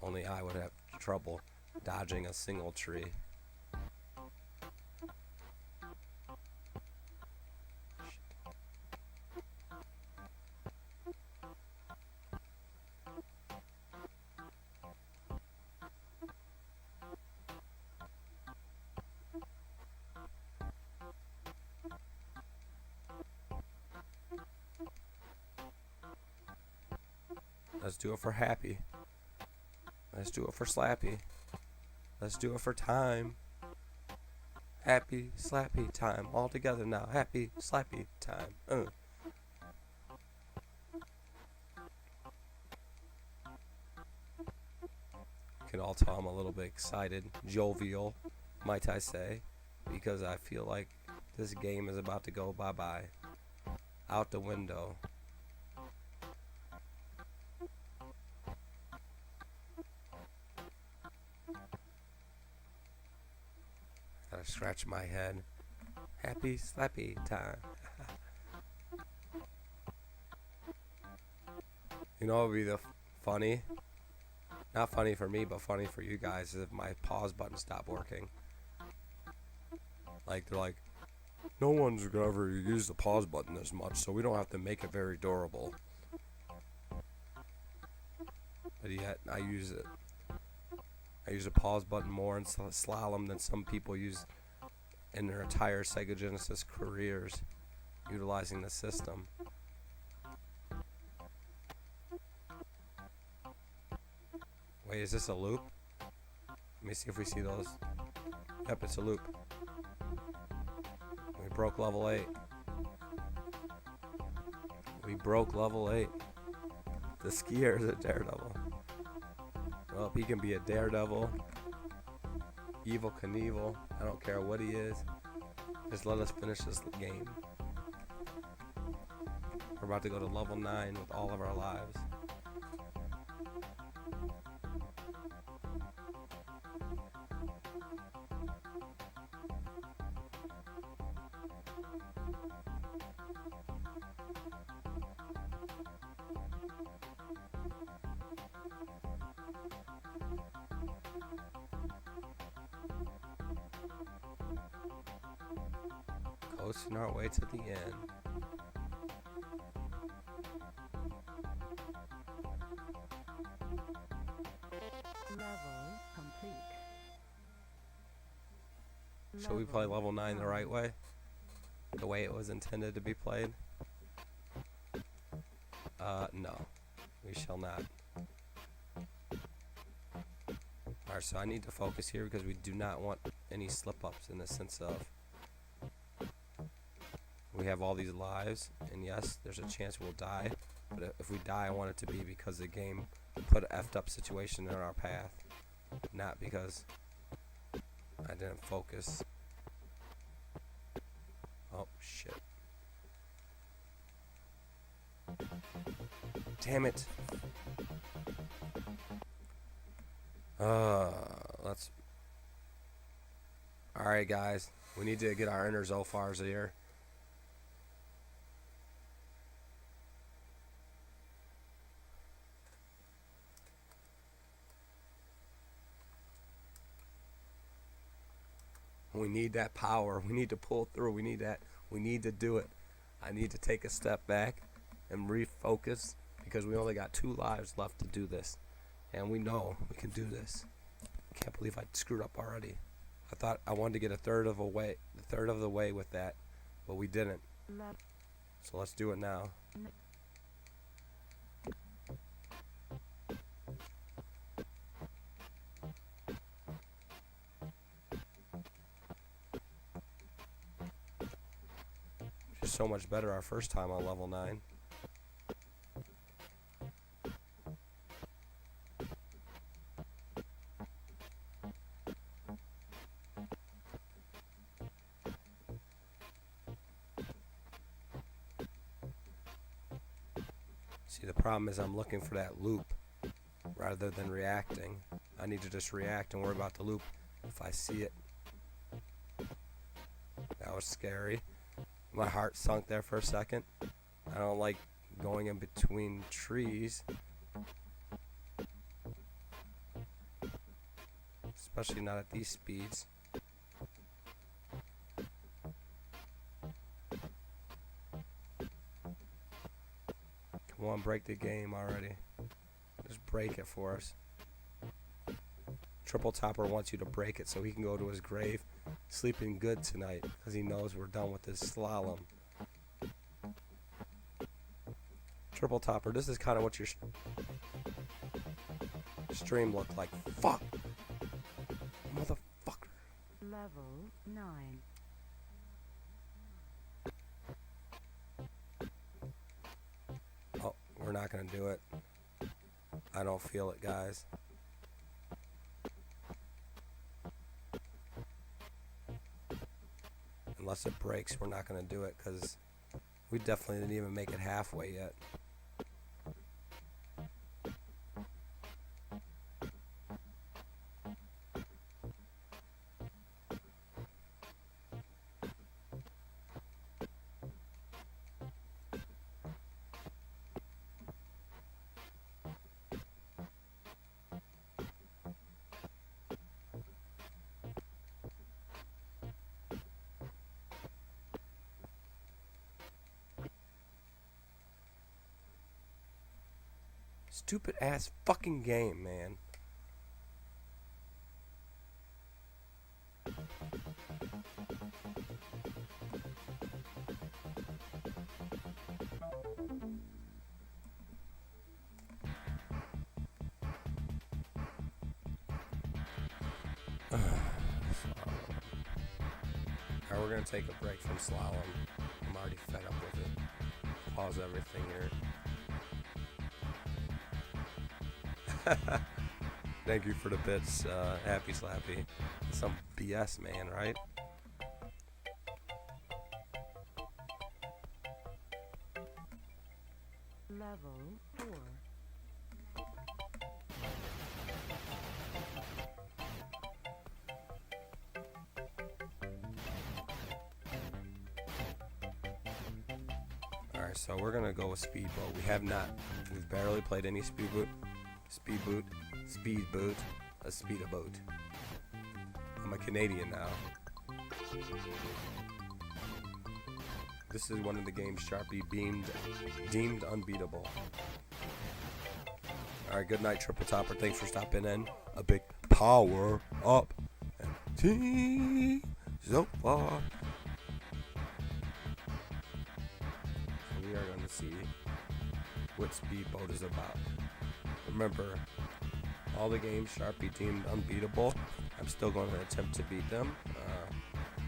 Only I would have trouble dodging a single tree. Let's do it for happy. Let's do it for slappy. Let's do it for time. Happy, slappy time. All together now. Happy, slappy time. You can all tell I'm a little bit excited, jovial, might I say, because I feel like this game is about to go bye-bye. Out the window. Gotta scratch my head. Happy, slappy time. You know what would be the funny? Not funny for me, but funny for you guys is if my pause button stopped working. Like, they're like, no one's gonna ever use the pause button as much, so we don't have to make it very durable. But yet, I use it. I use a pause button more in slalom than some people use in their entire Sega Genesis careers, utilizing the system. Wait, is this a loop? Let me see if we see those. Yep, it's a loop. We broke level 8. We broke level 8. The skier is a daredevil. Well, he can be a daredevil, Evil Knievel. I don't care what he is. Just let us finish this game. We're about to go to level 9 with all of our lives. Coasting our way to the end. Level complete. Shall we play level 9 the right way? The way it was intended to be played? No. We shall not. Alright, so I need to focus here because we do not want any slip-ups in the sense of we have all these lives, and yes, there's a chance we'll die, but if we die, I want it to be because the game put an effed up situation in our path, not because I didn't focus. Oh, shit. Damn it. Let's... Alright, guys. We need to get our inner Zophars here. We need that power. We need to pull through. We need that. We need to do it. I need to take a step back and refocus because we only got 2 lives left to do this. And we know we can do this. I can't believe I screwed up already. I thought I wanted to get a third of the way with that, but we didn't. So let's do it now. Just so much better our first time on level 9. See, the problem is I'm looking for that loop rather than reacting. I need to just react and worry about the loop if I see it. That was scary. My heart sunk there for a second. I don't like going in between trees. Especially not at these speeds. Come on, break the game already. Just break it for us. Triple Topper wants you to break it so he can go to his grave sleeping good tonight because he knows we're done with this slalom. Triple Topper, this is kind of what your stream looked like. Fuck! Motherfucker. Level 9. Oh, we're not gonna do it. I don't feel it, guys. Unless it breaks, we're not gonna do it because we definitely didn't even make it halfway yet. Stupid ass fucking game, man. Alright, we're gonna take a break from slalom. I'm already fed up with it. Pause everything here. Thank you for the bits, Happy Slappy. Some BS, man, right? Level 4. Alright, so we're gonna go with Speedboat. We've barely played any Speedboat. A speedaboat. I'm a Canadian now. This is one of the games Sharpie deemed unbeatable. Alright, good night, Triple Topper. Thanks for stopping in. A big power up. And team so far. So we are going to see what Speedboat is about. Remember, all the games Sharpie deemed unbeatable, I'm still going to attempt to beat them.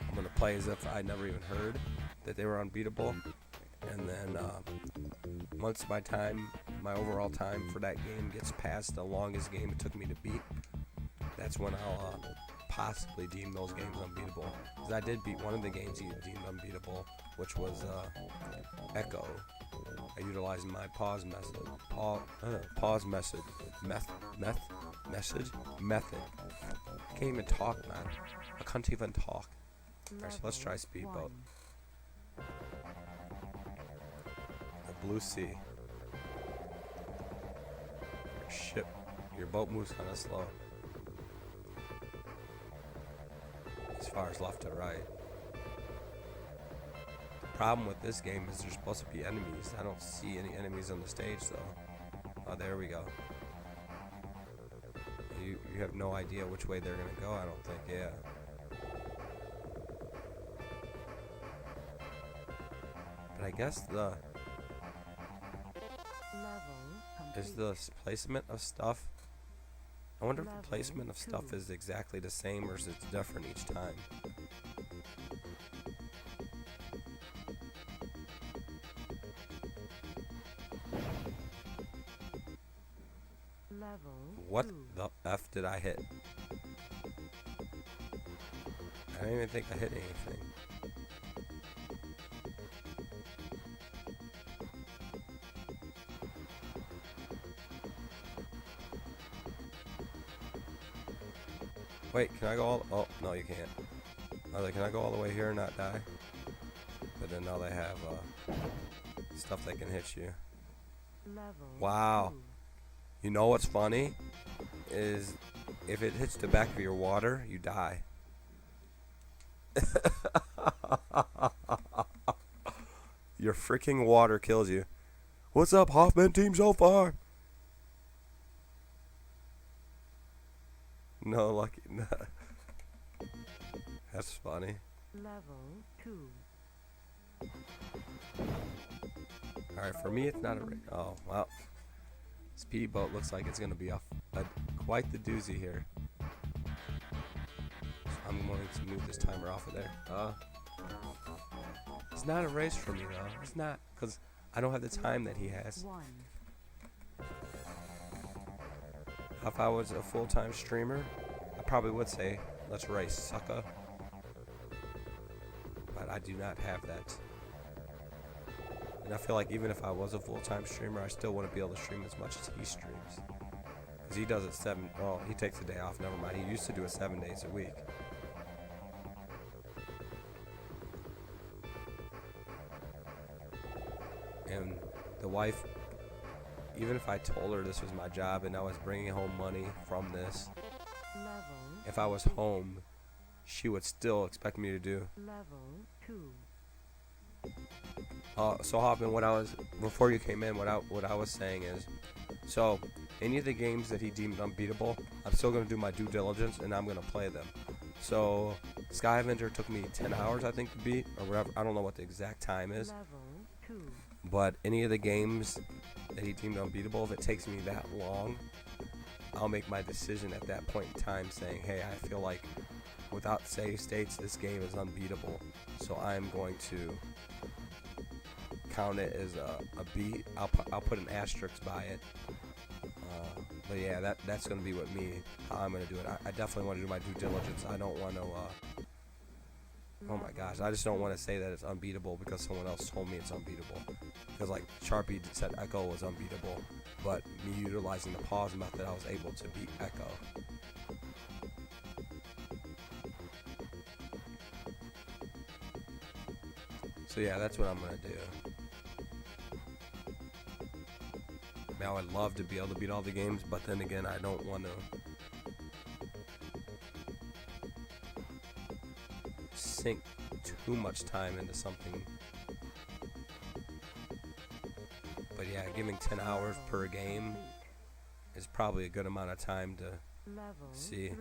I'm going to play as if I never even heard that they were unbeatable. And then once my overall time for that game gets past the longest game it took me to beat, that's when I'll possibly deem those games unbeatable. Because I did beat one of the games he deemed unbeatable, which was Echo. I utilized my pause method. Can't even talk, man. I can't even talk. Alright, so let's try Speedboat. The Blue Sea. Your boat moves kind of slow. As far as left to right. The problem with this game is there's supposed to be enemies. I don't see any enemies on the stage though. Oh, there we go. You have no idea which way they're gonna go, I don't think, yeah. But I guess is the placement of stuff. I wonder if the placement of stuff is exactly the same or is it different each time. What the F did I hit? I don't even think I hit anything. Wait, can I go all... Oh, no, you can't. I was like, can I go all the way here and not die? But then now they have stuff that can hit you. Wow. You know what's funny? Is if it hits the back of your water, you die. Your freaking water kills you. What's up, Hoffman team so far? No, lucky. No. That's funny. Level 2. Alright, for me it's not a race. Oh, well. Speedboat looks like it's going to be quite the doozy here. So I'm going to move this timer off of there. It's not a race for me, though. It's not, because I don't have the time that he has. If I was a full-time streamer, I probably would say, let's race, sucker. But I do not have that. And I feel like even if I was a full-time streamer, I still wouldn't be able to stream as much as he streams. Because he does it he takes a day off, never mind. He used to do it 7 days a week. And the wife, even if I told her this was my job and I was bringing home money from this, if I was home, she would still expect me to do. Level 2. So Hoffman, before you came in, what I was saying is, so any of the games that he deemed unbeatable, I'm still going to do my due diligence and I'm going to play them. So Sky Avenger took me 10 hours, I think, to beat, or whatever. I don't know what the exact time is. Level 2. But any of the games that he deemed unbeatable, if it takes me that long, I'll make my decision at that point in time saying, hey, I feel like without save states, this game is unbeatable. So I'm going to count it as a beat. I'll put an asterisk by it. But yeah, that's going to be what how I'm going to do it. I definitely want to do my due diligence. I don't want to... oh my gosh, I just don't want to say that it's unbeatable because someone else told me it's unbeatable. Because like Sharpie said Echo was unbeatable, but me utilizing the pause method, I was able to beat Echo. So yeah, that's what I'm going to do. Now I'd love to be able to beat all the games, but then again, I don't want to sink too much time into something. But yeah, giving 10 hours per game is probably a good amount of time to see.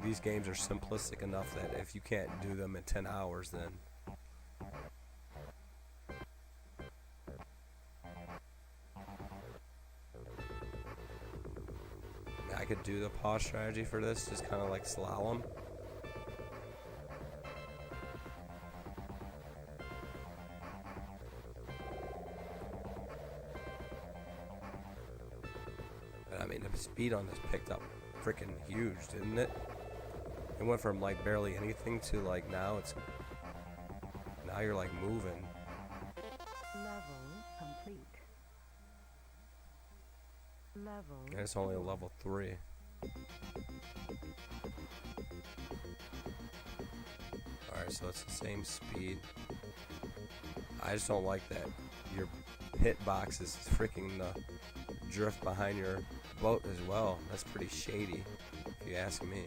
These games are simplistic enough that if you can't do them in 10 hours, then I could do the pause strategy for this, just kind of like slalom. But I mean, the speed on this picked up freaking huge, didn't it? It went from like barely anything to like now you're like moving. Level complete. Level. And it's only a level 3. Alright, so it's the same speed. I just don't like that your hitbox is freaking the drift behind your boat as well. That's pretty shady, if you ask me.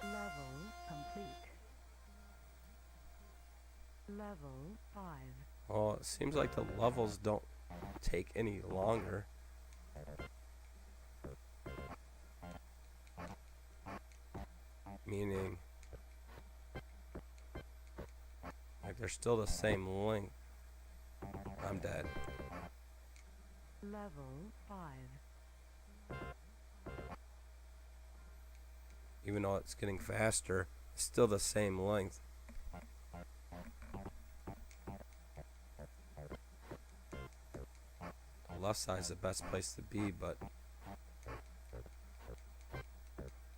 Level complete. Level 5. Well, it seems like the levels don't take any longer. Meaning, like they're still the same length. I'm dead. Level 5. Even though it's getting faster, it's still the same length. The left side's the best place to be, but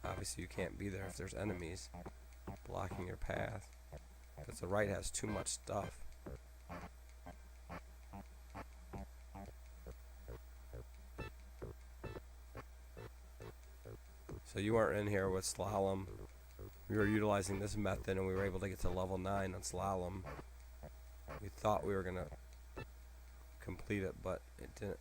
obviously you can't be there if there's enemies blocking your path, because the right has too much stuff. So you weren't in here with slalom. We were utilizing this method and we were able to get to level 9 on slalom. We thought we were going to complete it, but it didn't.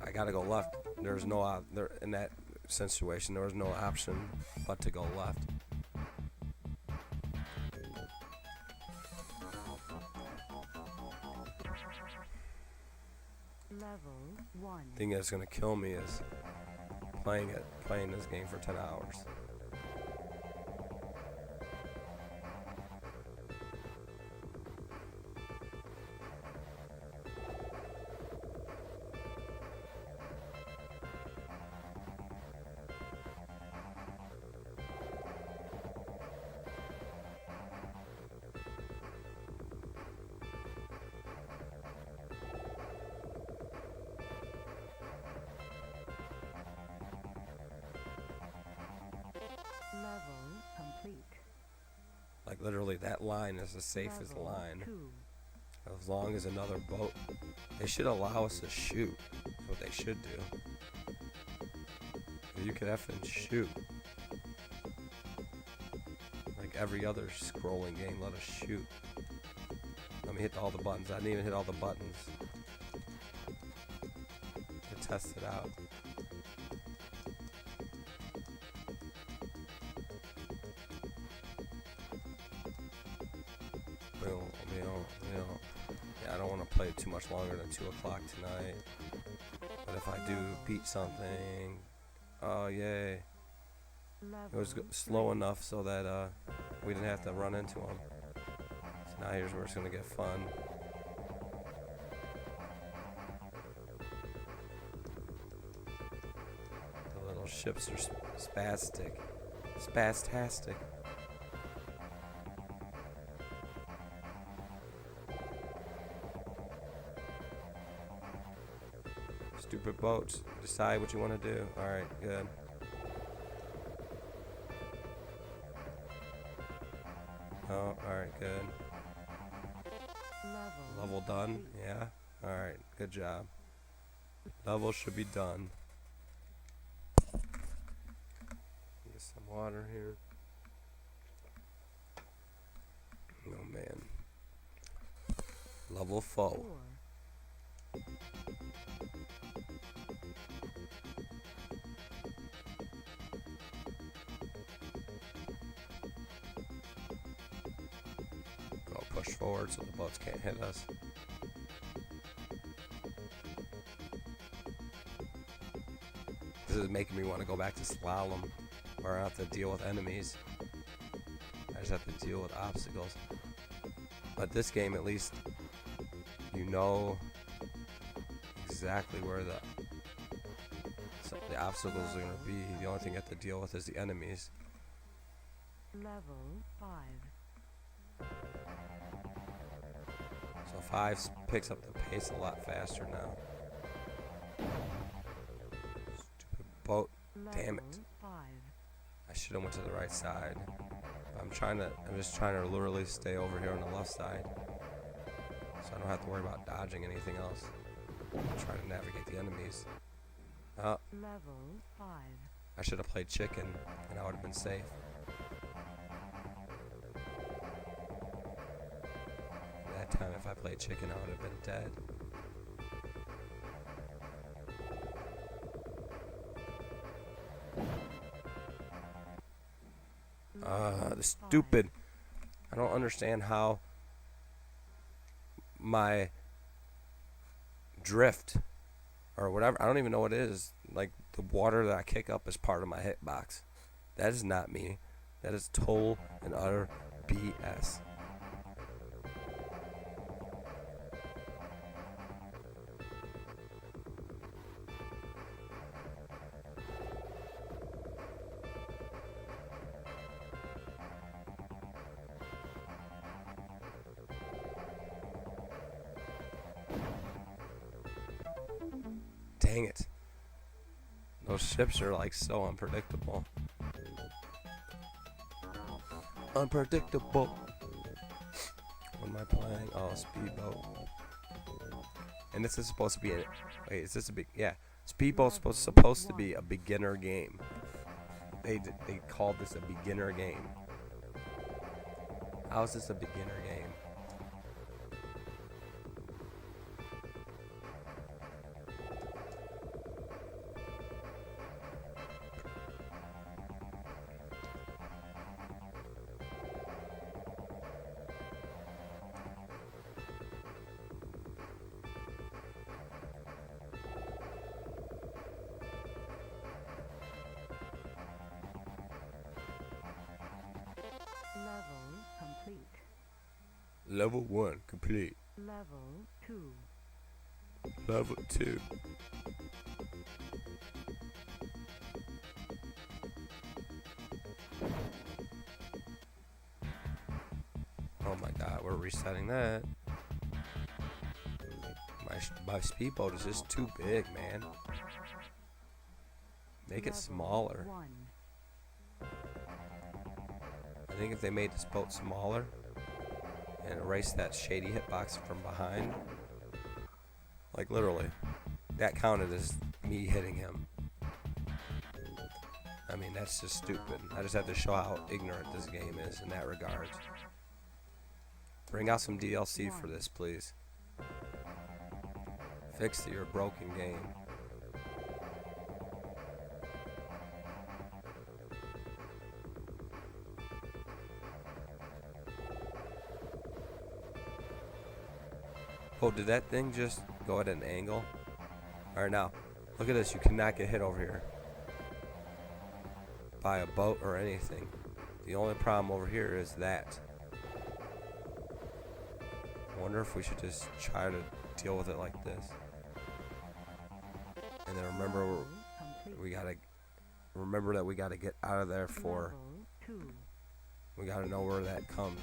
I gotta go left. There's no there in that situation. There was no option but to go left. Level 1. Thing that's gonna kill me is playing this game for 10 hours. Level complete. Like literally that line is the safest Level line. 2. As long as another boat, they should allow us to shoot. That's what they should do. You could effing shoot. Like every other scrolling game, let us shoot. Let me hit all the buttons. I didn't even hit all the buttons to test it out. Yeah, I don't want to play it too much longer than 2 o'clock tonight. But if I do beat something, oh yay. It was slow enough so that we didn't have to run into them. So now here's where it's going to get fun. The little ships are spastic. Spastastic. Stupid boats. Decide what you want to do. Alright, good. Oh, alright, good. Level done? Yeah? Alright, good job. Level should be done. Get some water here. Oh man. Level 4. Push forward so the boats can't hit us. This is making me want to go back to slalom, where I don't have to deal with enemies. I just have to deal with obstacles. But this game, at least, you know exactly where the obstacles are going to be. The only thing you have to deal with is the enemies. Level 5. So 5 picks up the pace a lot faster now. Stupid boat. Damn it. 5. I should have went to the right side. I'm just trying to literally stay over here on the left side. So I don't have to worry about dodging anything else. I'm trying to navigate the enemies. Oh. Level 5. I should have played chicken and I would have been safe. That time if I played chicken I would have been dead. The stupid. I don't understand how my drift or whatever, I don't even know what it is. Like the water that I kick up is part of my hitbox. That is not me. That is total and utter BS. Dang it. Those ships are like so unpredictable. Unpredictable. What am I playing? Oh, Speedboat. And this is supposed to be a... Wait, is this a big... Yeah. Speedboat's supposed to be a beginner game. They called this a beginner game. How is this a beginner game? Level complete. Level 1 complete. Level 2. Level 2. Oh my god, we're resetting that. My speedboat is just too big, man. Make it smaller. 1. I think if they made this boat smaller and erased that shady hitbox from behind, like literally, that counted as me hitting him. I mean, that's just stupid. I just have to show how ignorant this game is in that regard. Bring out some DLC for this, please. Fix your broken game. Oh, did that thing just go at an angle? Alright, now, look at this. You cannot get hit over here by a boat or anything. The only problem over here is that. I wonder if we should just try to deal with it like this. And then remember, we gotta remember that we gotta get out of there for. We gotta know where that comes.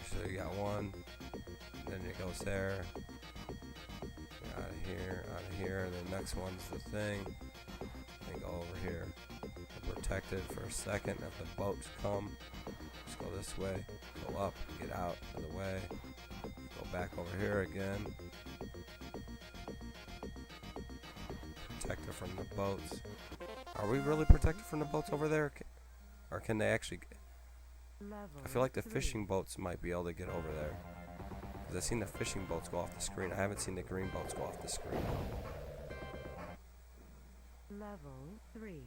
So you got one, then it goes there. Out of here, and the next one's the thing. Then go over here. We're protected for a second. If the boats come, just go this way, go up, get out of the way, go back over here again. Protected from the boats. Are we really protected from the boats over there? Or can they actually... I feel like the fishing boats might be able to get over there. Because I've seen the fishing boats go off the screen. I haven't seen the green boats go off the screen. Level 3.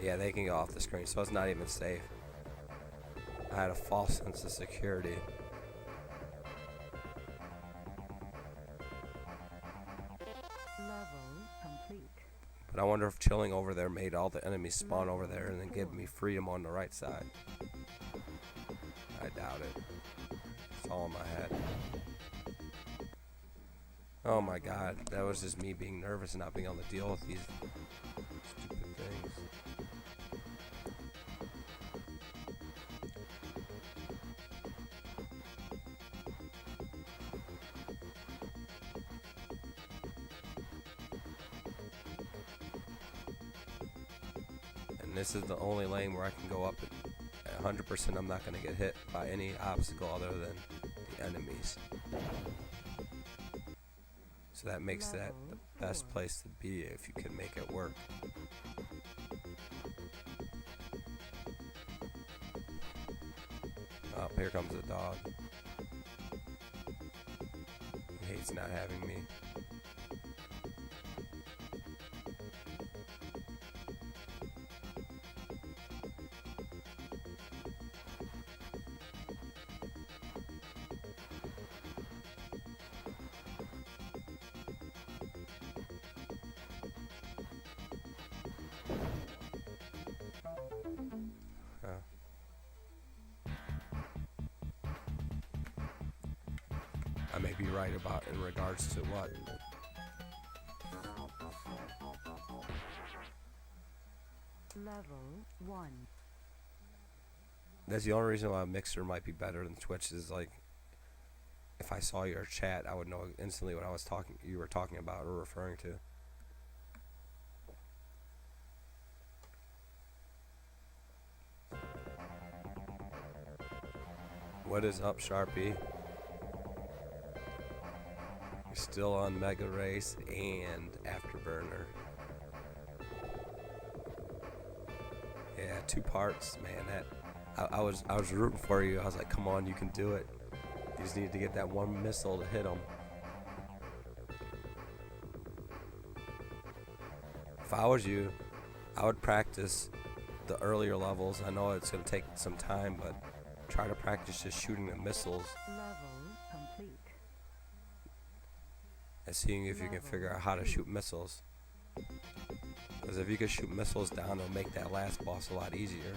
Yeah, they can go off the screen, so it's not even safe. I had a false sense of security. Level complete. But I wonder if chilling over there made all the enemies spawn over there and then give me freedom on the right side. I doubt it. It's all in my head. Oh my god, that was just me being nervous and not being able to deal with these stupid things. And this is the only lane where I can go up at 100%. I'm not going to get hit by any obstacle other than the enemies. So that makes that the best place to be if you can make it work. Oh, here comes the dog. He hates not having me. may be right about in regards to what. Level 1. That's the only reason why Mixer might be better than Twitch is like, if I saw your chat, I would know instantly what you were talking about or referring to. What is up, Sharpie? You're still on Mega Race and Afterburner. Yeah, 2 parts, man. I was rooting for you. I was like, come on, you can do it. You just need to get that one missile to hit him. If I was you, I would practice the earlier levels. I know it's going to take some time, but try to practice just shooting the missiles. Level complete. And seeing if you can figure out how to shoot missiles. Because if you can shoot missiles down, it'll make that last boss a lot easier.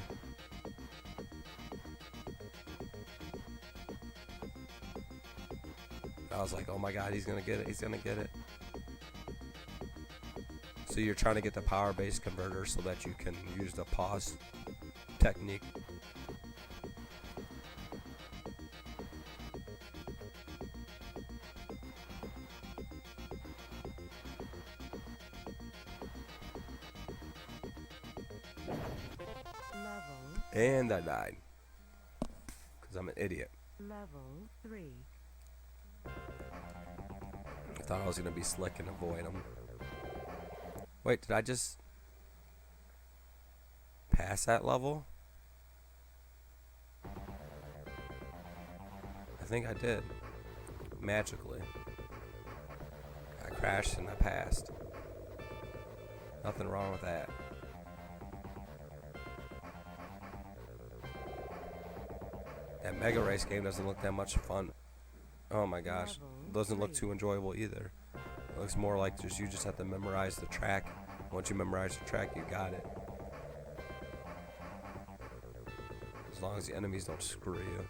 I was like, oh my god, he's gonna get it, he's gonna get it. So you're trying to get the power-based converter so that you can use the pause technique. And I died. Because I'm an idiot. Level 3. I thought I was going to be slick and avoid them. Wait, did I just pass that level? I think I did. Magically. I crashed and I passed. Nothing wrong with that. That Mega Race game doesn't look that much fun. Oh my gosh. Doesn't look too enjoyable either. It looks more like you just have to memorize the track. Once you memorize the track, you got it. As long as the enemies don't screw you.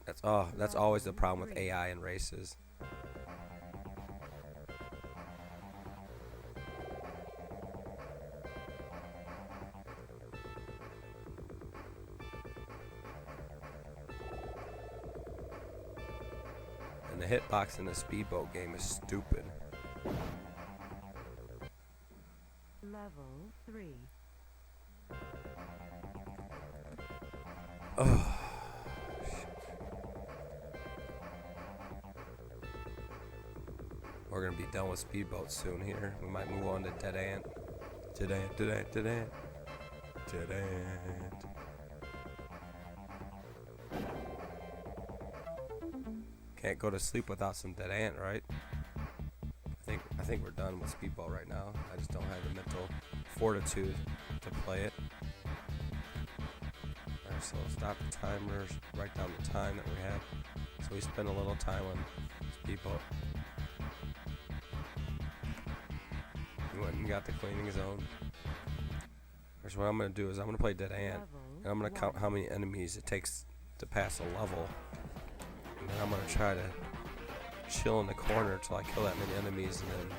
That's always the problem with AI in races. And the hitbox in the speedboat game is stupid. Level 3. Oh, shit. We're gonna be done with speedboats soon here. We might move on to Dead Ant. Dead Ant, Dead Ant, Dead Ant. Dead Ant. Can't go to sleep without some Dead Ant, right? I think we're done with speedball right now. I just don't have the mental fortitude to play it. Alright, so stop the timers, write down the time that we have. So we spend a little time on speedball. We went and got the cleaning zone. Here's what I'm gonna do is I'm gonna play Dead Ant, and I'm gonna count how many enemies it takes to pass a level. And then I'm gonna try to chill in the corner till I kill that many enemies, and then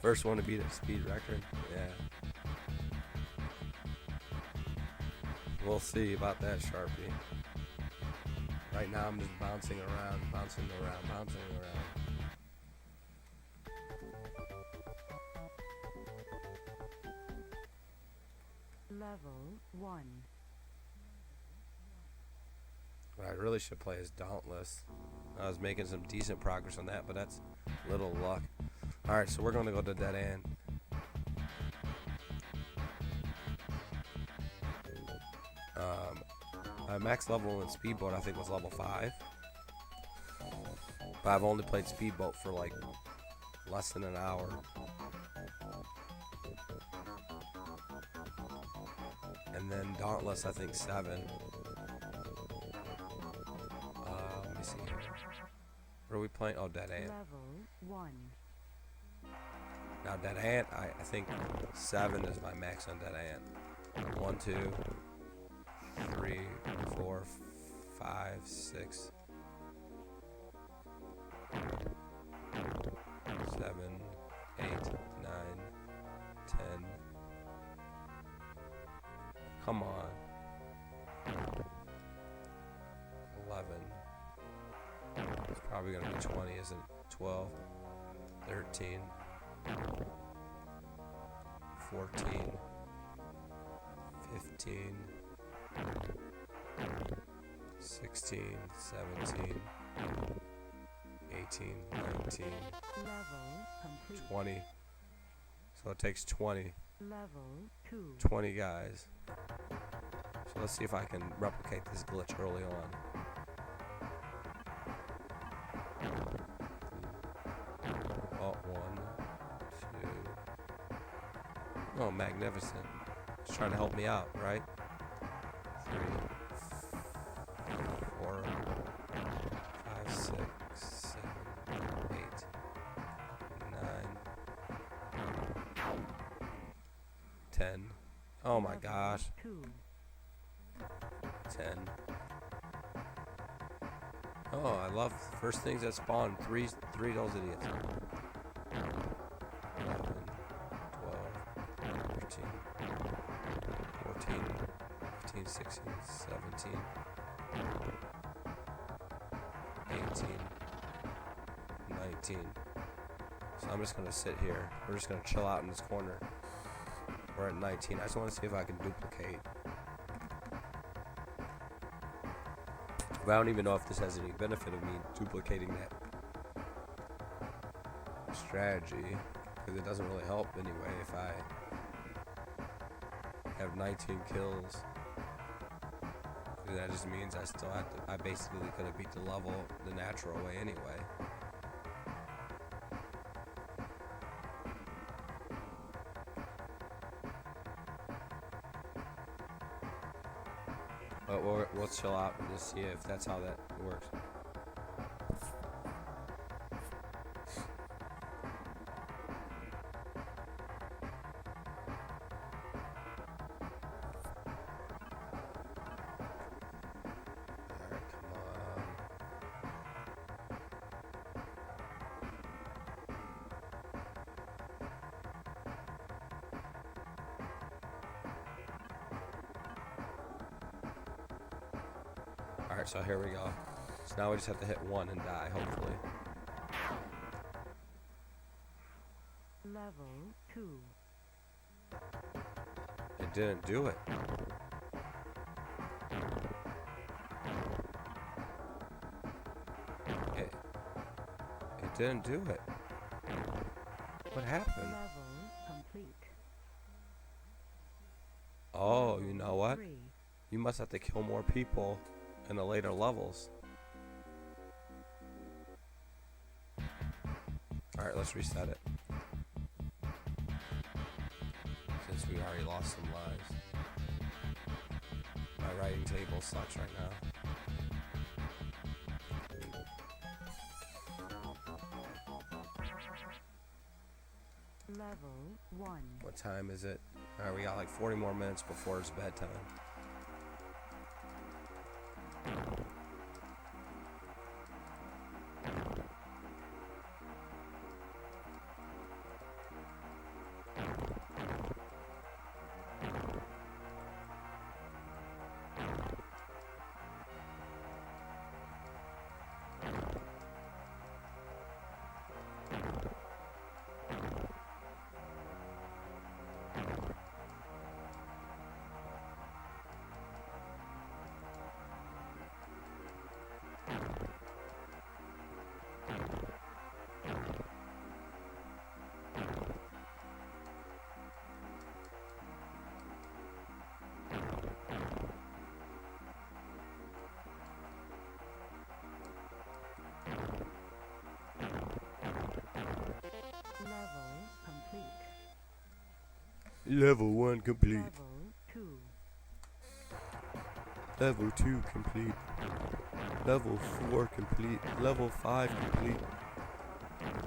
first one to beat a speed record. Yeah. We'll see about that, Sharpie. Right now I'm just bouncing around. Level 1. What I really should play is Dauntless. I was making some decent progress on that, but that's little luck. Alright, so we're going to go to Dead Ant. My max level in Speedboat I think was level 5. But I've only played Speedboat for like less than an hour. And And then Dauntless, I think 7. Let me see here. What are we playing? Oh, Dead Ant. Level 1. Now Dead Ant, I think 7 is my max on Dead Ant. 1, 2, 3, 4, 5, 6, 7, 8, 9, 10. Come on. 11. It's probably going to be 20, isn't it? 12, 13, 14, 15, 16, 17, 18, 19, Level complete. 20. So it takes 20. Level 2. 20 guys. So let's see if I can replicate this glitch early on. Oh, 1, 2. Oh, magnificent. It's trying to help me out, right? 3, 4, 5, 6, 7, 8, 9, 10. Oh my gosh. 2. 10. Oh, I love first things that spawn. Three of those idiots. 11, 12, 13, 14, 15, 16, 17, 18, 19. So I'm just going to sit here. We're just going to chill out in this corner. We're at 19. I just want to see if I can duplicate. But I don't even know if this has any benefit of me duplicating that strategy, because it doesn't really help anyway if I have 19 kills. Because that just means I still have to, I basically could have beat the level the natural way anyway. But we'll chill out and just see if that's how that works. Alright, come on. Alright, so here we go. So now we just have to hit 1 and die, hopefully. Level 2. It didn't do it. It didn't do it. What happened? Level complete. Oh, you know what? 3. You must have to kill more people in the later levels. Alright, let's reset it. Since we already lost some lives. My writing table sucks right now. Level 1. What time is it? Alright, we got like 40 more minutes before it's bedtime. Level complete. Level 1 complete. Level 2. Level 2 complete. Level 4 complete. Level 5 complete.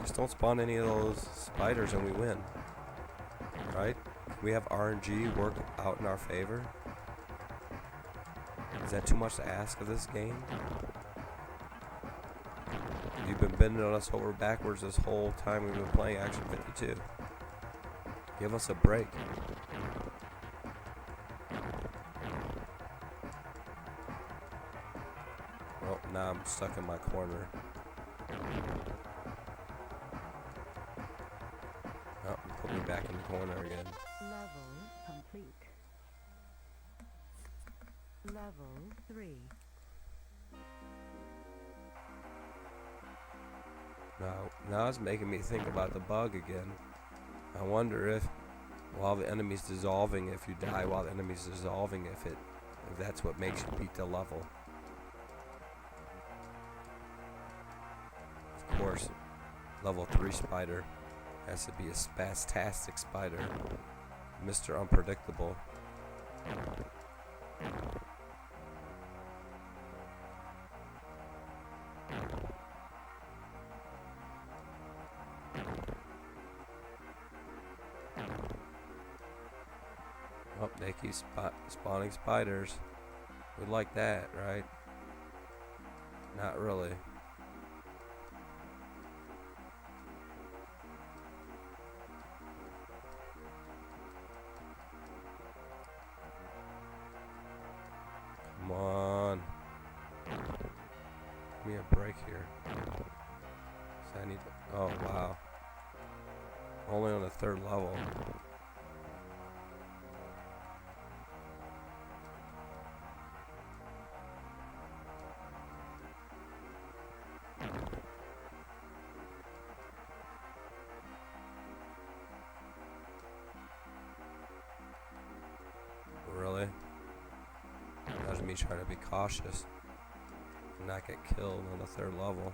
Just don't spawn any of those spiders and we win. Right? Can we have RNG work out in our favor? Is that too much to ask of this game? You've been bending us over backwards this whole time we've been playing Action 52. Give us a break. Oh, now I'm stuck in my corner. Oh, put me back in the corner again. Level complete. Level 3. Now it's making me think about the bug again. I wonder if while the enemy's dissolving, if you die while the enemy's dissolving, if that's what makes you beat the level. Of course, level 3 spider has to be a spastastic spider. Mr. Unpredictable. Oh, they keep spawning spiders. We like that, right? Not really. Come on. Give me a break here. So I need to, oh wow. Only on the 3rd level. Really? That's me trying to be cautious and not get killed on the 3rd level.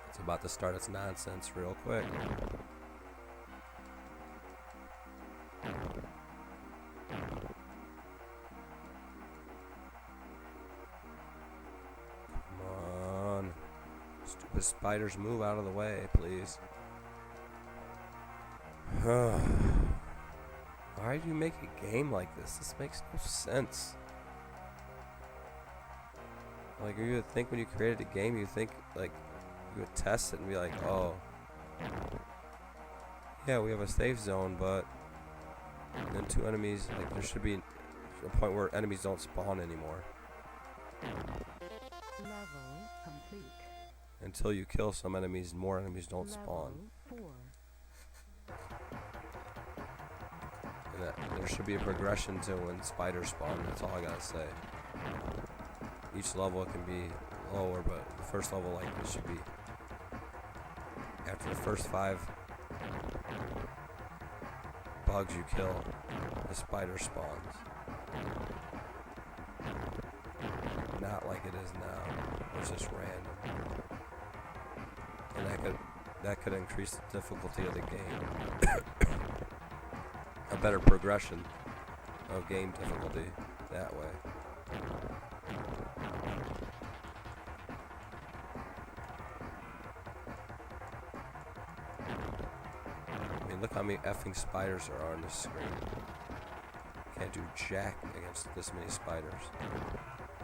It's about to start its nonsense real quick. Come on. Stupid spiders, move out of the way, please. Why do you make a game like this? This makes no sense. Like, you would think when you created a game, you think, like, you would test it and be like, oh, yeah, we have a safe zone, but then 2 enemies, like, there should be a point where enemies don't spawn anymore. Level complete. Until you kill some enemies, more enemies don't spawn. Level 4. And there should be a progression to when spiders spawn, that's all I gotta say. Each level can be lower, but the first level, like, it should be after the first 5 bugs you kill, the spider spawns. Not like it is now. It's just random. And that could increase the difficulty of the game. A better progression of game difficulty that way. Look how many effing spiders are on this screen. Can't do jack against this many spiders.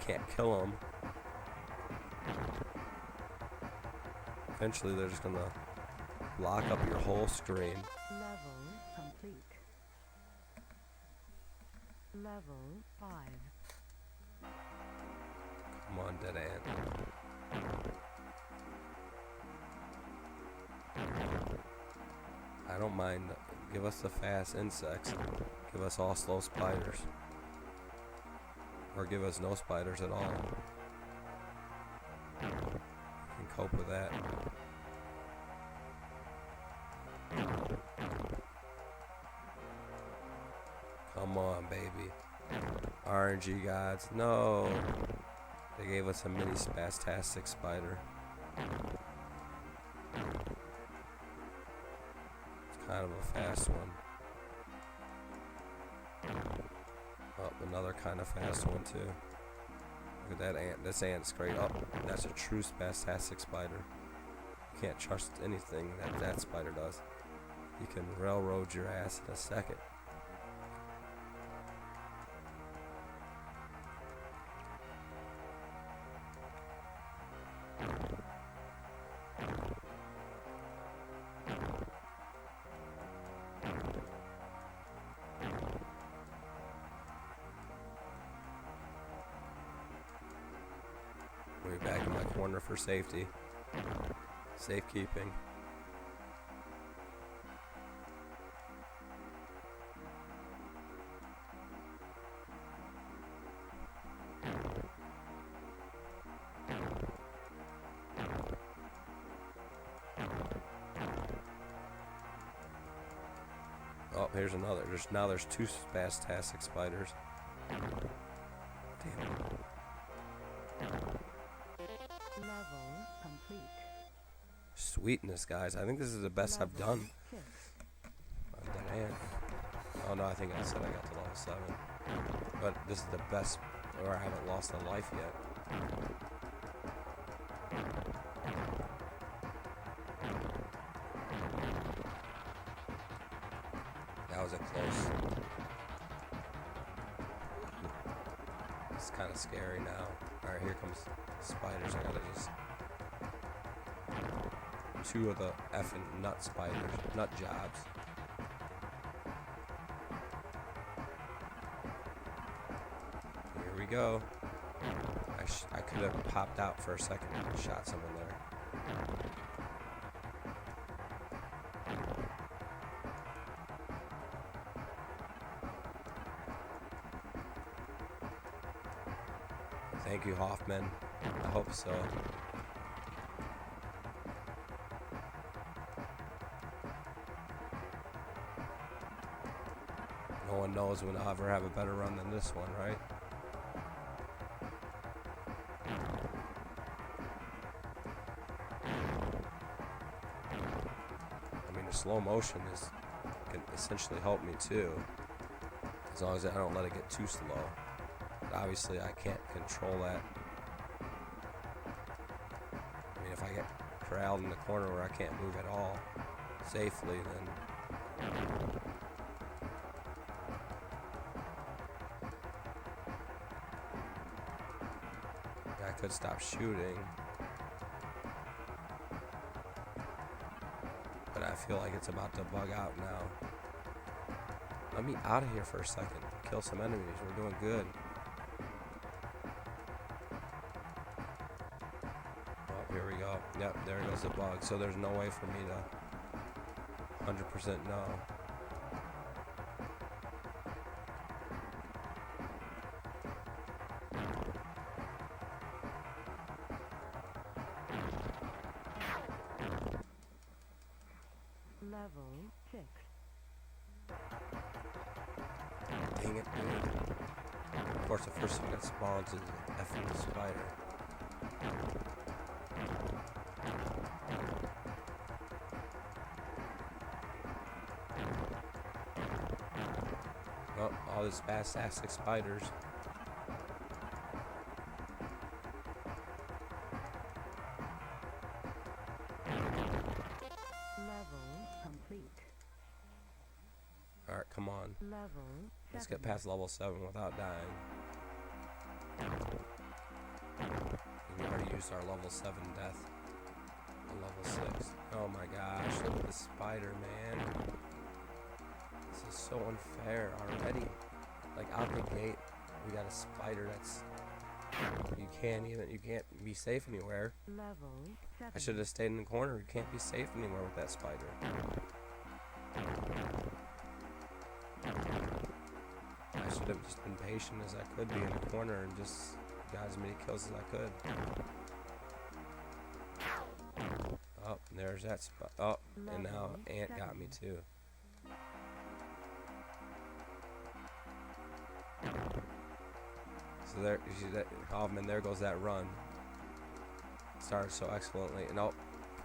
Can't kill them. Eventually they're just gonna lock up your whole screen. Level complete. Level 5. Come on, dead ant. I don't mind. Give us the fast insects. Give us all slow spiders. Or give us no spiders at all. cope with that. Come on, baby. RNG gods. No. They gave us a mini spastastic spider. It's kind of a fast one. Oh, another kind of fast one too. Look at that ant. This ant's great. Oh, that's a true spastastic spider. You can't trust anything that spider does. You can railroad your ass in a second. We're back in my corner for safety. Safekeeping. Oh, here's another. There's two spastastic spiders. Damn it. Level complete. Sweetness, guys. I think this is the best I've done. On that ant. Oh no, I think I said I got to level 7. But this is the best, or I haven't lost a life yet. That was a close. It's kind of scary now. Alright, here comes spiders. I gotta just... Two of the effing nut spiders. Nut jobs. Here we go. I could have popped out for a second and shot someone there. Thank you, Hoffman. I hope so. No one knows when I'll ever have a better run than this one, right? I mean, the slow motion can essentially help me too, as long as I don't let it get too slow. But obviously, I can't control that. I mean, if I get corralled in the corner where I can't move at all safely, then I could stop shooting. But I feel like it's about to bug out now. Let me out of here for a second. Kill some enemies. We're doing good. Oh, here we go. Yep, there goes the bug. So there's no way for me to 100% know. Level 6. Dang it, dude. Of course, the first thing that spawns is an effing spider. Oh, all these spastastic spiders. Level complete. Alright, come on. Level Let's 7. get past level 7 without dying. We already used our level 7 death on level 6. Oh my gosh, look at the spider, man. This is so unfair already. Like, out the gate, we got a spider that's... You can't be safe anywhere. Level 7. I should have stayed in the corner. You can't be safe anywhere with that spider. I should have just been patient as I could be in the corner and just got as many kills as I could. There's that spot. Oh, and now ant got me too. So there, you see that, Hoffman, there goes that run. Started so excellently. And oh,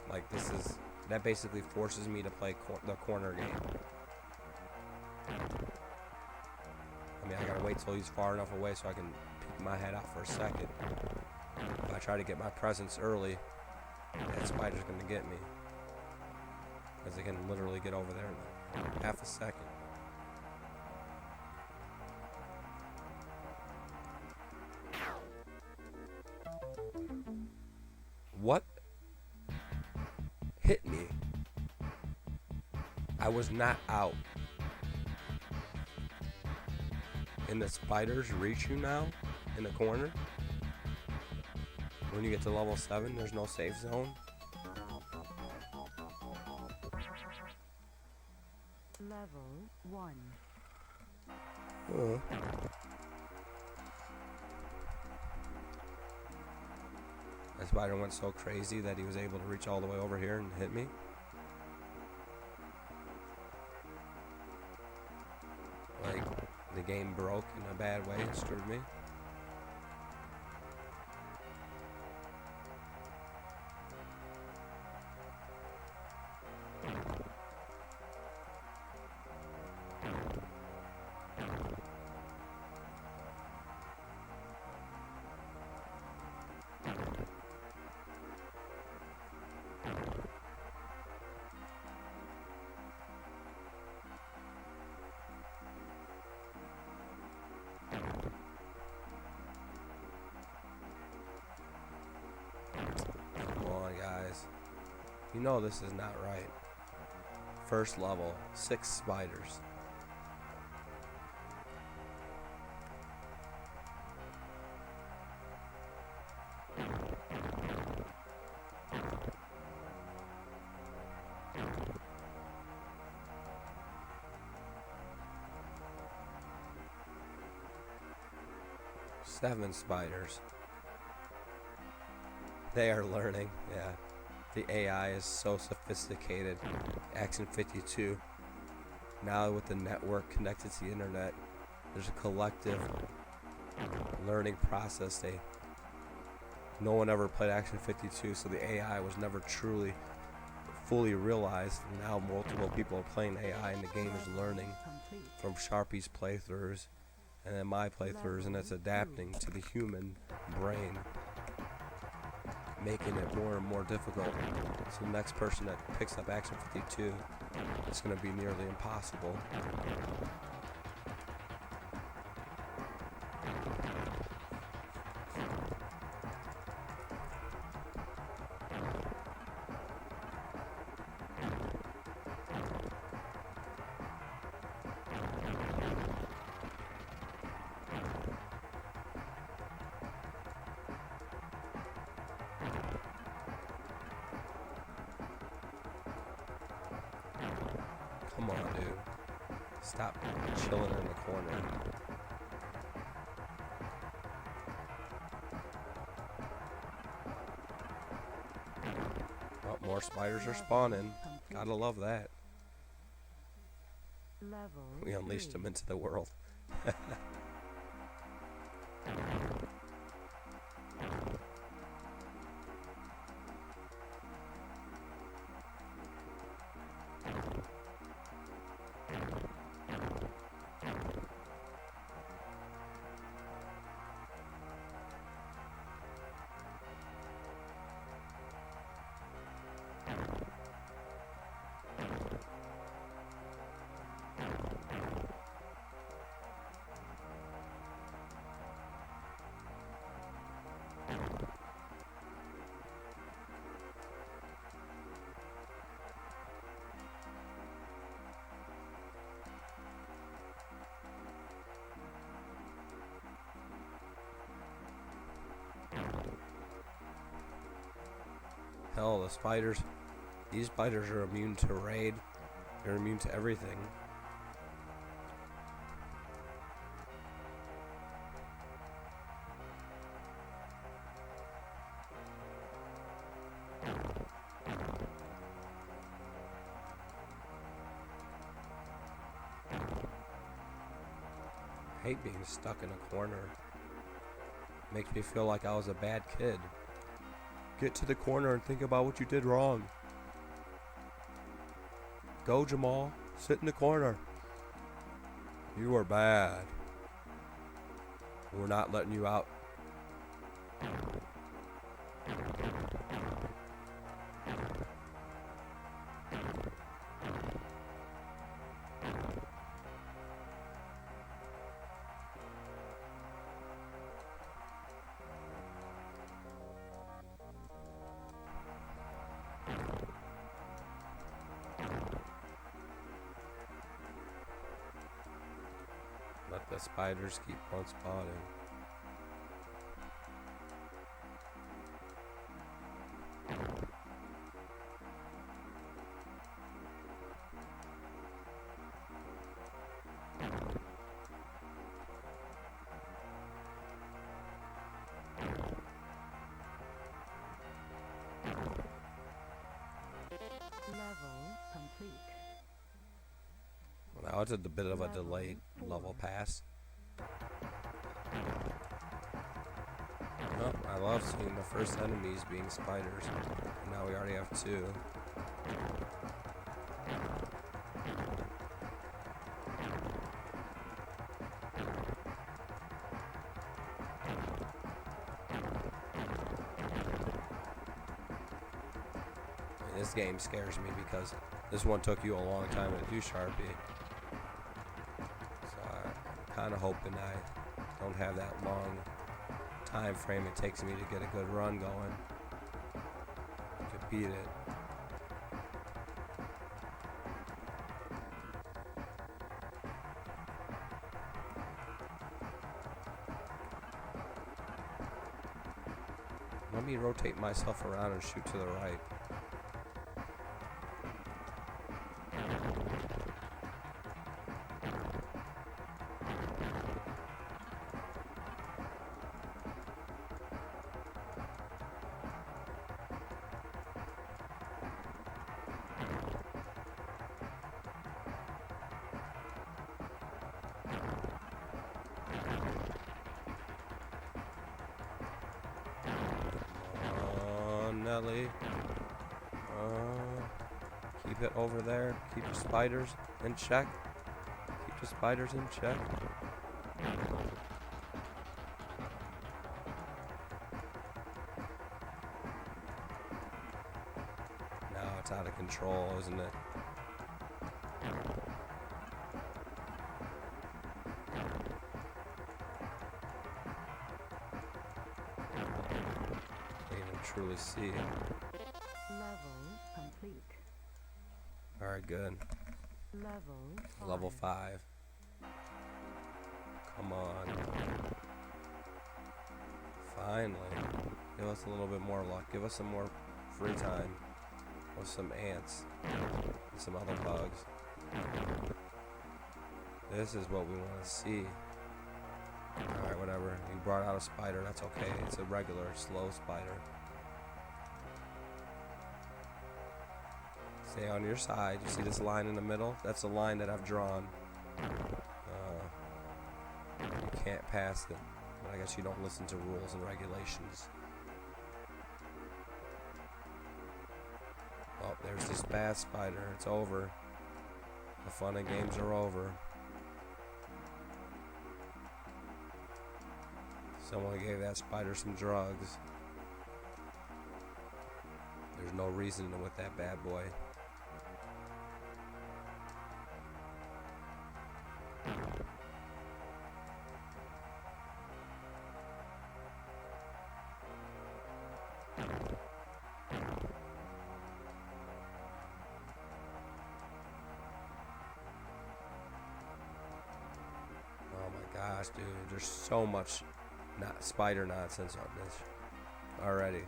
like this is, that basically forces me to play the corner game. I mean, I gotta wait till he's far enough away so I can peek my head out for a second. If I try to get my presence early, that spider's gonna get me. Because it can literally get over there in half a second. What hit me? I was not out. And the spiders reach you now in the corner. When you get to level 7, there's no safe zone. Level 1. That spider went so crazy that he was able to reach all the way over here and hit me. Like, the game broke in a bad way and screwed me. You know this is not right. First level, 6 spiders. Seven spiders. They are learning, yeah. The AI is so sophisticated. Action 52. Now with the network connected to the internet, there's a collective learning process. No one ever played Action 52, so the AI was never truly fully realized. Now multiple people are playing AI, and the game is learning from Sharpie's playthroughs and then my playthroughs, and it's adapting to the human brain, making it more and more difficult. So the next person that picks up Action 52, it's going to be nearly impossible. Come on, dude. Stop chilling in the corner. Oh, more spiders are spawning. Gotta love that. We unleashed them into the world. Hell, the spiders, these spiders are immune to raid. They're immune to everything. I hate being stuck in a corner. Makes me feel like I was a bad kid. Get to the corner and think about what you did wrong. Go, Jamal. Sit in the corner. You are bad. We're not letting you out. Let the spiders keep on spawning. Level complete. Well, now it's a bit of a delayed level pass. Oh, I love seeing the first enemies being spiders. And now we already have 2. This game scares me because this one took you a long time to do, Sharpie. So I'm kind of hoping I don't have that long time frame it takes me to get a good run going to beat it. Let me rotate myself around and shoot to the right. Nelly. Keep it over there. Keep the spiders in check. Keep the spiders in check. Now it's out of control, isn't it? Truly see. Level complete. Alright, good. Level 5. Come on. Finally. Give us a little bit more luck. Give us some more free time with some ants and some other bugs. This is what we want to see. Alright, whatever. You brought out a spider. That's okay. It's a regular, slow spider. Stay on your side. You see this line in the middle? That's a line that I've drawn. You can't pass it. But I guess you don't listen to rules and regulations. Oh, there's this bad spider. It's over. The fun and games are over. Someone gave that spider some drugs. There's no reason with that bad boy. Gosh, dude, there's so much spider nonsense on this already.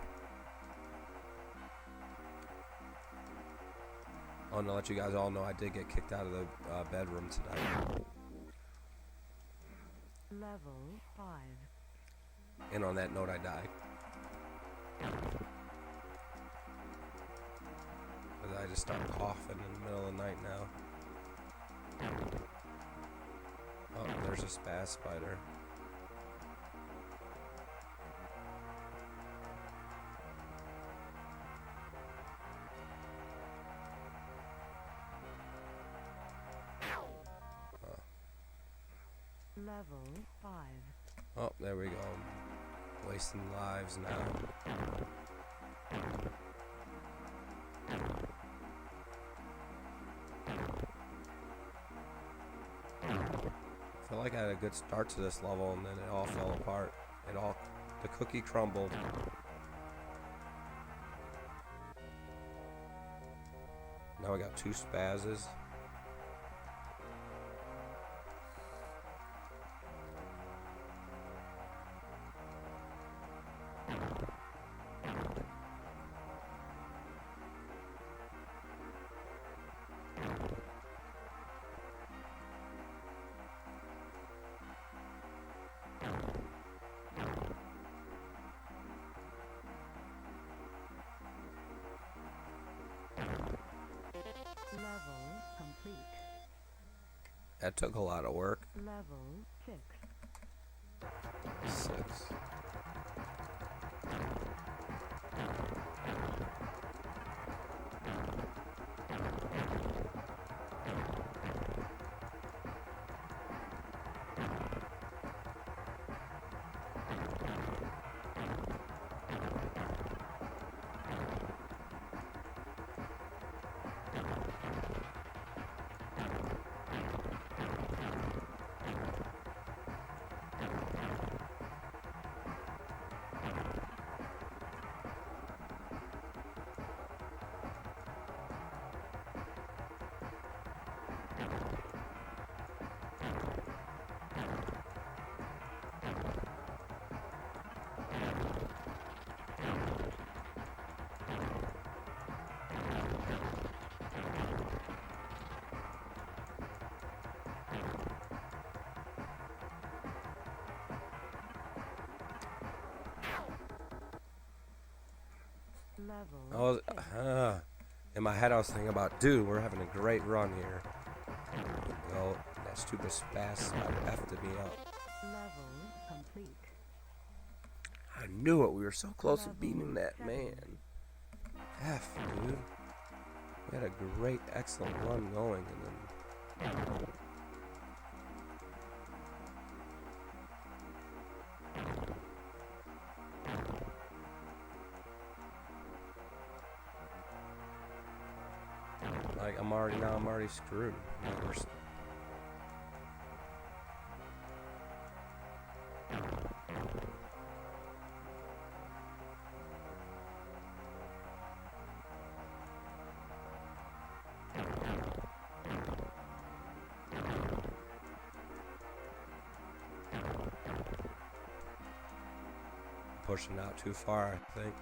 I want to let you guys all know I did get kicked out of the bedroom tonight. Level 5. And on that note, I died. I just start coughing in the middle of the night now. Oh, there's a spaz spider. Level 5. Oh, there we go. Wasting lives now. I feel like I had a good start to this level and then it all fell apart. The cookie crumbled. Now we got 2 spazzes. Level complete. That took a lot of work. Level 6. 6. Level 6. In my head I was thinking about, dude, we're having a great run here. Go, that stupid spaz spider effed me up. Level complete. I knew it. We were so close to Level beating that 7. man. F, dude. We had a great, excellent run going, and then. Like, I'm already screwed. Like, we're pushing out too far, I think.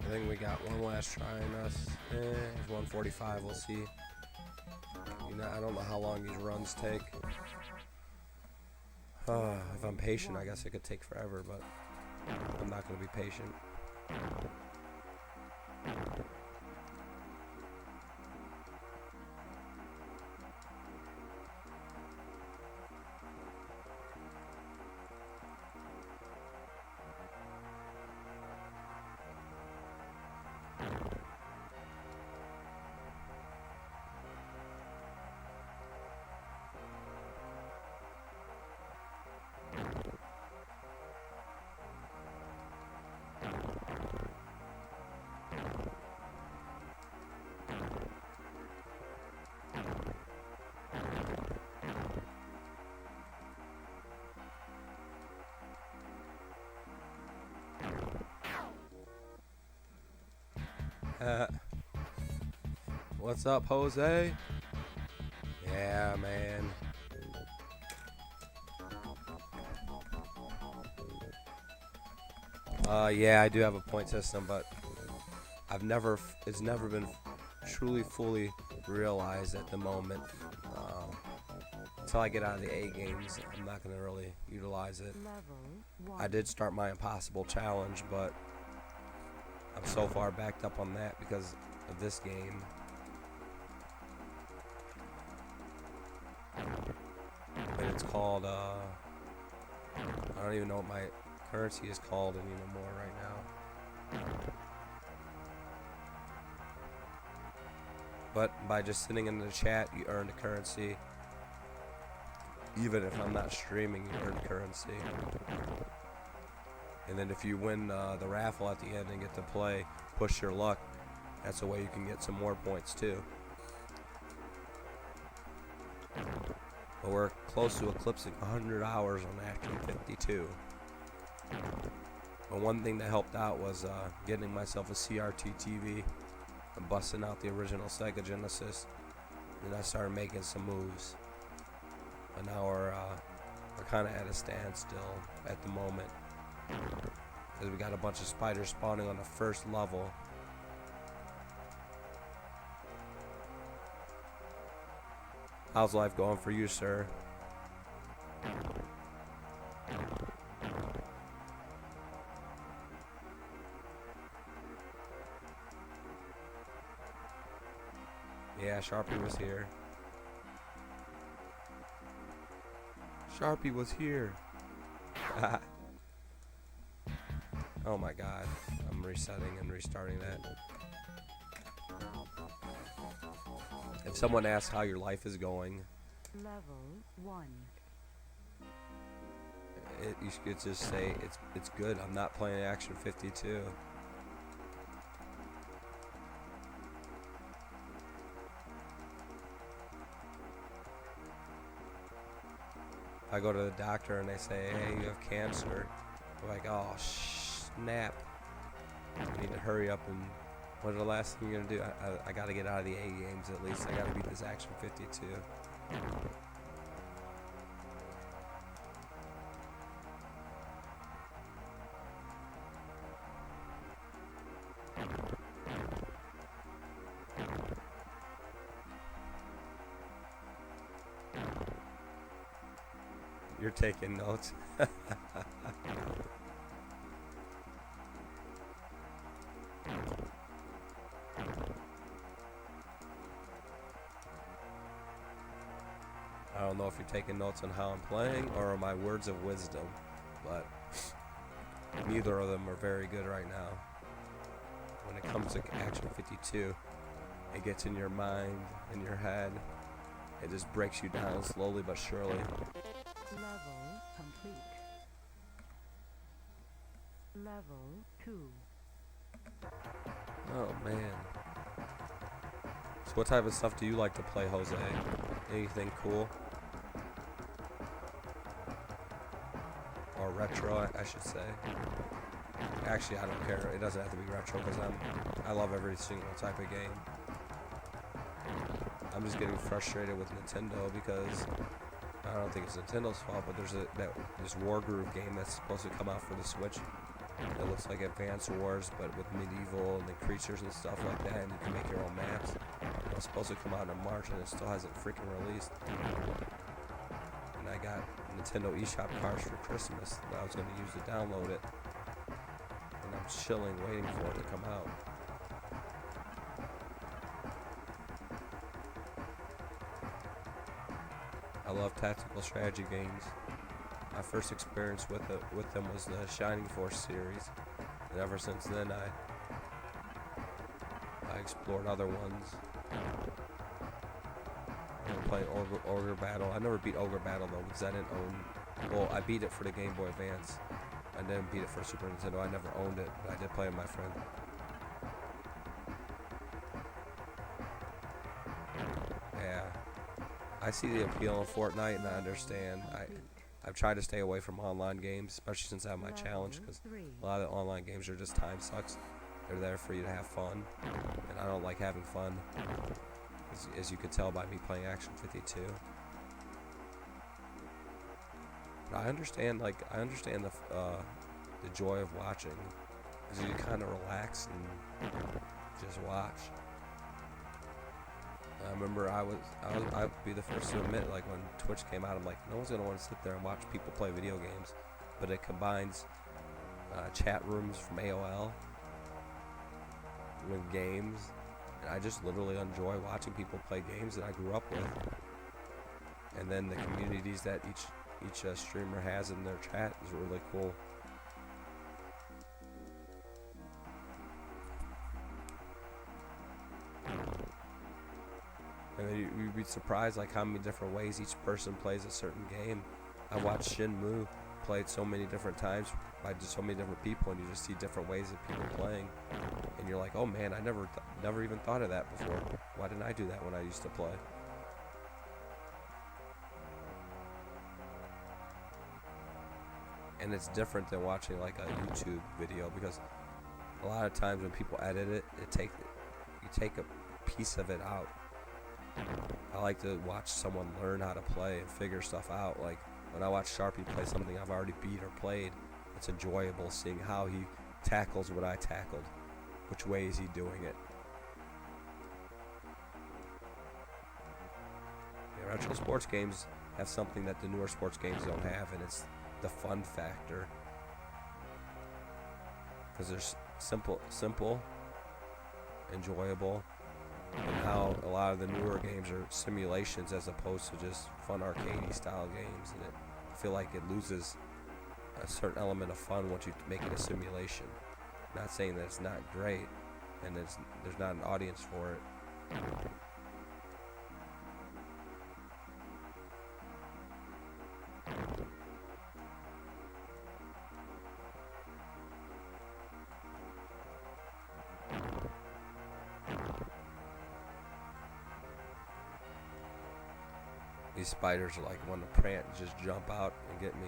I think we got one last try on us. It's 145. We'll see. You know, I don't know how long these runs take. If I'm patient, I guess it could take forever, but I'm not going to be patient. What's up, Jose? Yeah, man. Yeah, I do have a point system, but it's never been truly fully realized at the moment. Until I get out of the A games, I'm not gonna really utilize it. Level 1. I did start my impossible challenge, but I'm so far backed up on that because of this game. And it's called, I don't even know what my currency is called anymore right now. But by just sitting in the chat, you earn the currency. Even if I'm not streaming, you earn currency. And then if you win the raffle at the end and get to play Push Your Luck, that's a way you can get some more points too. But we're close to eclipsing 100 hours on Action 52. But one thing that helped out was getting myself a CRT TV and busting out the original Sega Genesis. And I started making some moves. But now we're kind of at a standstill at the moment. Because we got a bunch of spiders spawning on the first level. How's life going for you, sir? Yeah, Sharpie was here. Sharpie was here. Oh my god. I'm resetting and restarting that. If someone asks how your life is going, Level 1. you could just say it's good. I'm not playing Action 52. I go to the doctor and they say, hey, you have cancer. I'm like, oh, snap. I need to hurry up and what are the last thing you're going to do? I got to get out of the A games at least. I got to beat this Action 52. You're taking notes. I don't know if you're taking notes on how I'm playing or my words of wisdom, but neither of them are very good right now. When it comes to Action 52, it gets in your mind, in your head. It just breaks you down slowly but surely. Level complete. Level 2. Oh man. So what type of stuff do you like to play, Jose? Anything cool? Or retro, I should say. Actually, I don't care. It doesn't have to be retro because I love every single type of game. I'm just getting frustrated with Nintendo because I don't think it's Nintendo's fault, but there's this War Groove game that's supposed to come out for the Switch. It looks like Advance Wars, but with medieval and the creatures and stuff like that, and you can make your own maps. It was supposed to come out in March, and it still hasn't freaking released. And I got Nintendo eShop cards for Christmas that I was going to use to download it. And I'm chilling, waiting for it to come out. I love tactical strategy games. My first experience with them was the Shining Force series, and ever since then I explored other ones. I'm playing Ogre Battle. I never beat Ogre Battle though because I didn't own. Well, I beat it for the Game Boy Advance. I didn't beat it for Super Nintendo. I never owned it, but I did play with my friend. Yeah, I see the appeal in Fortnite, and I understand. I've tried to stay away from online games, especially since I have my challenge, because a lot of the online games are just time sucks. They're there for you to have fun, and I don't like having fun, as you could tell by me playing Action 52. But I understand the the joy of watching, because you kind of relax and just watch. I remember I'd be the first to admit, like when Twitch came out, I'm like, no one's gonna want to sit there and watch people play video games, but it combines chat rooms from AOL with games, and I just literally enjoy watching people play games that I grew up with, and then the communities that each streamer has in their chat is really cool. And then you'd be surprised like how many different ways each person plays a certain game. I watched Shenmue played so many different times by just so many different people, and you just see different ways of people playing, and you're like, oh man, I never even thought of that before. Why didn't I do that when I used to play? And it's different than watching like a YouTube video, because a lot of times when people edit it, you take a piece of it out. I like to watch someone learn how to play and figure stuff out. Like when I watch Sharpie play something I've already beat or played, it's enjoyable seeing how he tackles what I tackled. Which way is he doing it? Yeah, retro sports games have something that the newer sports games don't have, and it's the fun factor. Because they're simple, enjoyable, and how a lot of the newer games are simulations as opposed to just fun arcadey style games, and I feel like it loses a certain element of fun once you make it a simulation. Not saying that it's not great and there's not an audience for it. These spiders are like one to prant and just jump out and get me.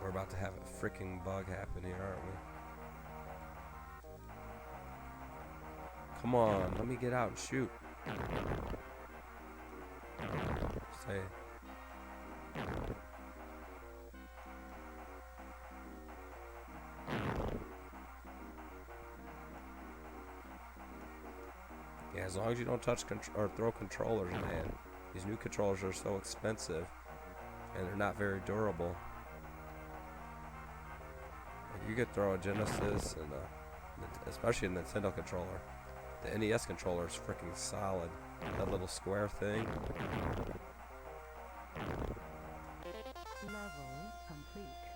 We're about to have a freaking bug happen here, aren't we? Come on, let me get out and shoot. Stay. Yeah, as long as you don't touch or throw controllers, man. These new controllers are so expensive, and they're not very durable. Like you could throw a Genesis and especially a Nintendo controller. The NES controller is freaking solid. That little square thing. Level complete.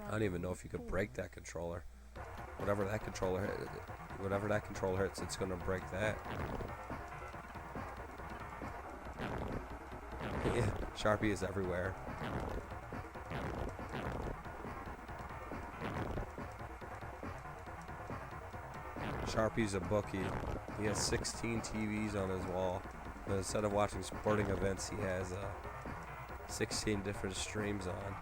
I don't even know if you could break that controller. Whatever that controller hits, it's gonna break that. Yeah, Sharpie is everywhere. Sharpie's a bookie. He has 16 TVs on his wall. But instead of watching sporting events, he has 16 different streams on.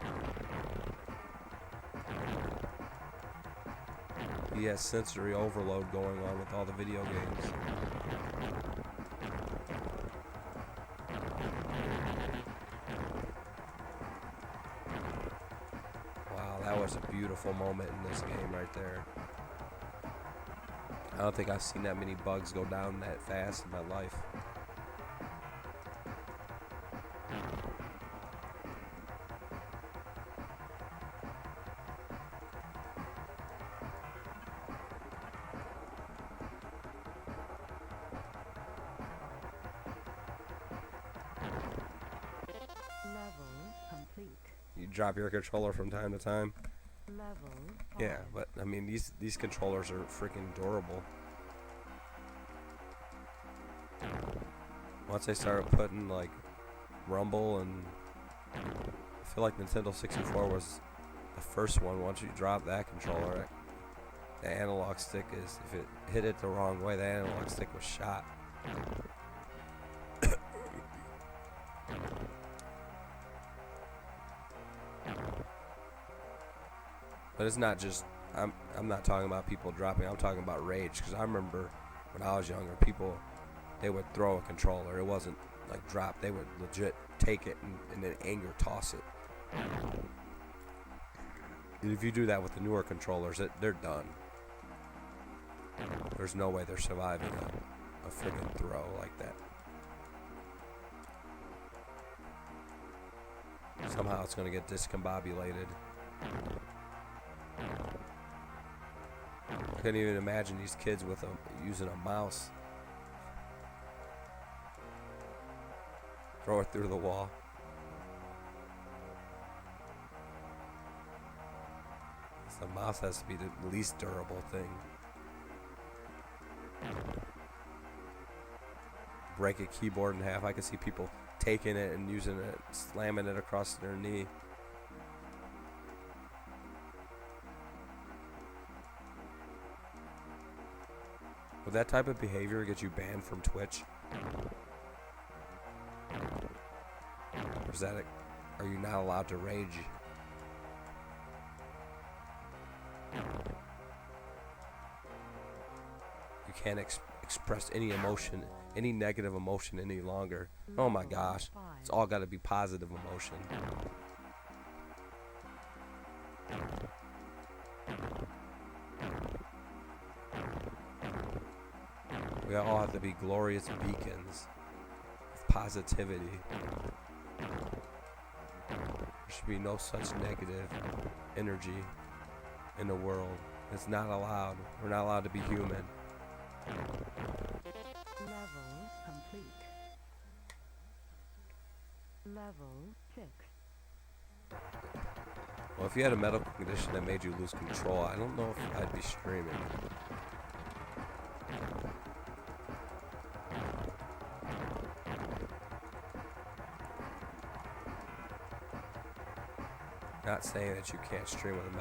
He has sensory overload going on with all the video games. Wow, that was a beautiful moment in this game right there. I don't think I've seen that many bugs go down that fast in my life. Level complete. You drop your controller from time to time. Level Yeah, but I mean these controllers are freaking durable. Once they started putting like rumble, and I feel like Nintendo 64 was the first one. Once you drop that controller, the analog stick is, if it hit it the wrong way, the analog stick was shot. But it's not just, I'm not talking about people dropping, I'm talking about rage, because I remember when I was younger, people, they would throw a controller. It wasn't like drop. They would legit take it and in anger toss it. And if you do that with the newer controllers, they're done. There's no way they're surviving a friggin' throw like that. Somehow it's gonna get discombobulated. I couldn't even imagine these kids with using a mouse. Throw it through the wall. The mouse has to be the least durable thing. Break a keyboard in half. I can see people taking it and using it, slamming it across their knee. Would that type of behavior get you banned from Twitch? Or is that are you not allowed to rage? You can't express any emotion, any negative emotion any longer. Oh my gosh, it's all got to be positive emotion. We all have to be glorious beacons of positivity. There should be no such negative energy in the world. It's not allowed. We're not allowed to be human. Level complete. Level 6. Well, if you had a medical condition that made you lose control, I don't know if I'd be streaming. Not saying that you can't stream with a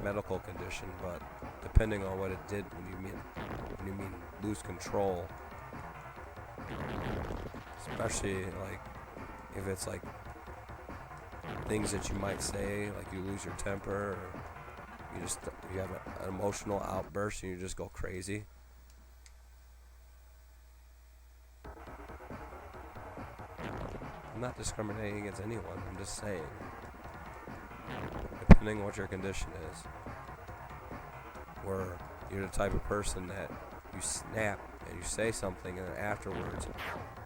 medical condition, but depending on what it did when you mean lose control, especially like if it's like things that you might say, like you lose your temper, or you have an emotional outburst and you just go crazy. I'm not discriminating against anyone. I'm just saying, depending on what your condition is, where you're the type of person that you snap and you say something and then afterwards,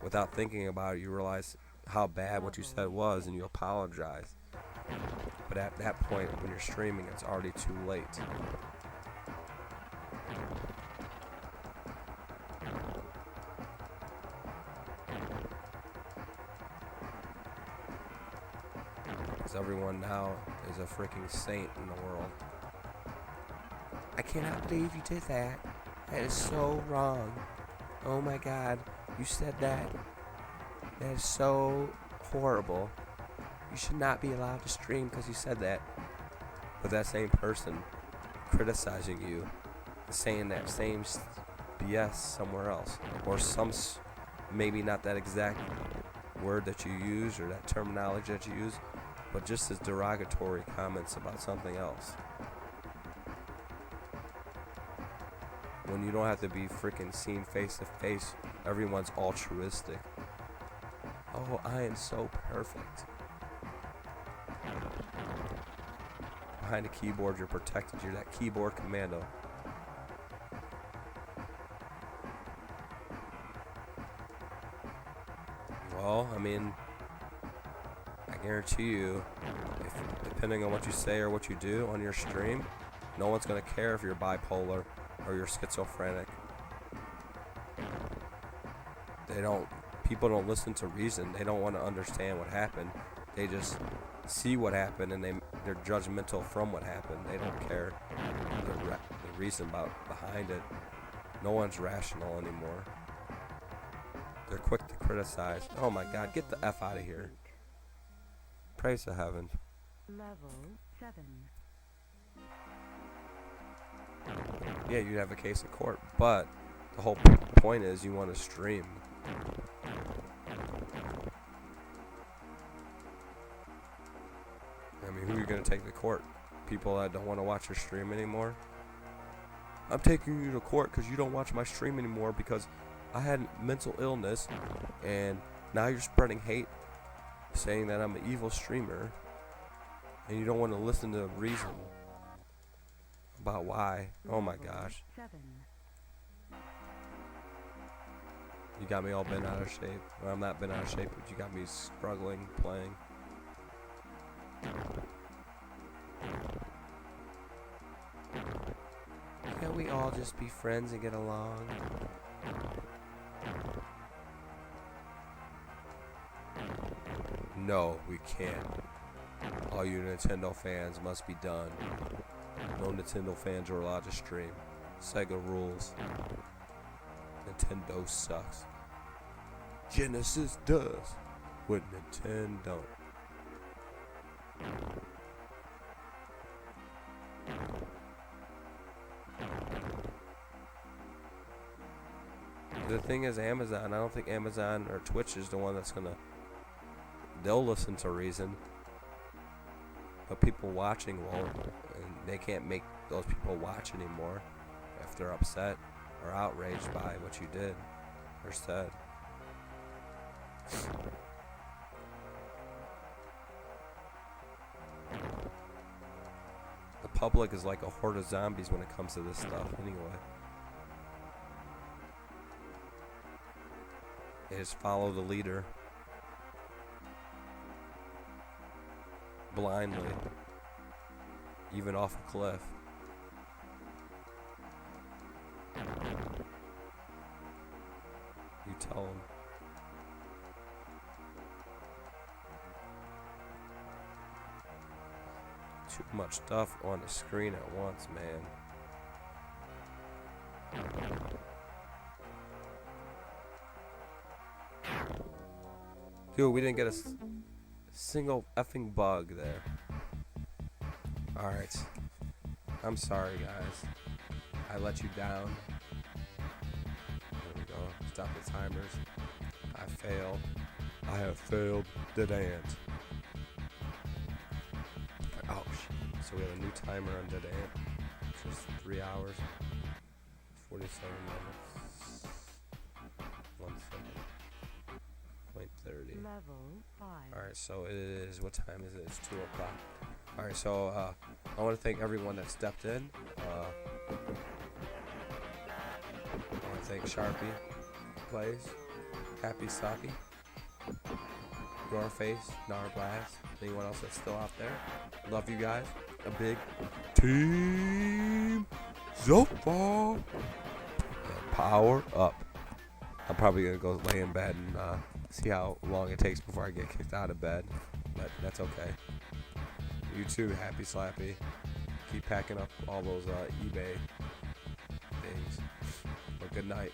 without thinking about it, you realize how bad what you said was and you apologize. But at that point, when you're streaming, it's already too late. Because everyone now is a freaking saint in the world. I cannot believe you did that. That is so wrong. Oh my God, you said that. That is so horrible. You should not be allowed to stream because you said that. But that same person criticizing you, saying that same BS somewhere else, or maybe not that exact word that you use or that terminology that you use, but just as derogatory comments about something else. When you don't have to be freaking seen face to face, everyone's altruistic. Oh, I am so perfect. Behind a keyboard, you're protected. You're that keyboard commando. Well, I mean, I guarantee you, depending on what you say or what you do on your stream, no one's going to care if you're bipolar or you're schizophrenic. People don't listen to reason. They don't want to understand what happened. They just see what happened and they're judgmental from what happened. They don't care the reason behind it. No one's rational anymore. They're quick to criticize. Oh my God, get the F out of here. Praise to heaven. Level 7. Yeah, you'd have a case in court, but the whole point is you want to stream. I mean, who are you going to take to court? People that don't want to watch your stream anymore? I'm taking you to court because you don't watch my stream anymore because I had mental illness and Now you're spreading hate, saying that I'm an evil streamer, and you don't want to listen to reason about why. Oh my gosh. 7. You got me all bent out of shape. Well, I'm not bent out of shape, but you got me struggling playing. Can't we all just be friends and get along? No, we can't. All you Nintendo fans must be done. No Nintendo fans are allowed to stream. Sega rules. Nintendo sucks. Genesis does what Nintendo don't. The thing is, Amazon, I don't think Amazon or Twitch is the one that's gonna, they'll listen to reason, but people watching won't, and they can't make those people watch anymore if they're upset or outraged by what you did or said. The public is like a horde of zombies when it comes to this stuff anyway. They just follow the leader blindly, even off a cliff. You tell them. Too much stuff on the screen at once, man. Dude, we didn't get a single effing bug there. Alright. I'm sorry, guys. I let you down. There we go. Stop the timers. I failed. I have failed the dance. Oh, shit. So we have a new timer on Dead Ant. Just 3 hours. 47 minutes. 1 second. 0.30. Level 5. Alright, so it is, what time is it? It's 2 o'clock. Alright, so I want to thank everyone that stepped in. I want to thank Sharpie Plays, Happy Saki, Yourface, Nar Blast, anyone else that's still out there. Love you guys. A big team Zophar. And power up. I'm probably going to go lay in bed and see how long it takes before I get kicked out of bed. But that's okay. You too, Happy Slappy. Keep packing up all those eBay things. But good night.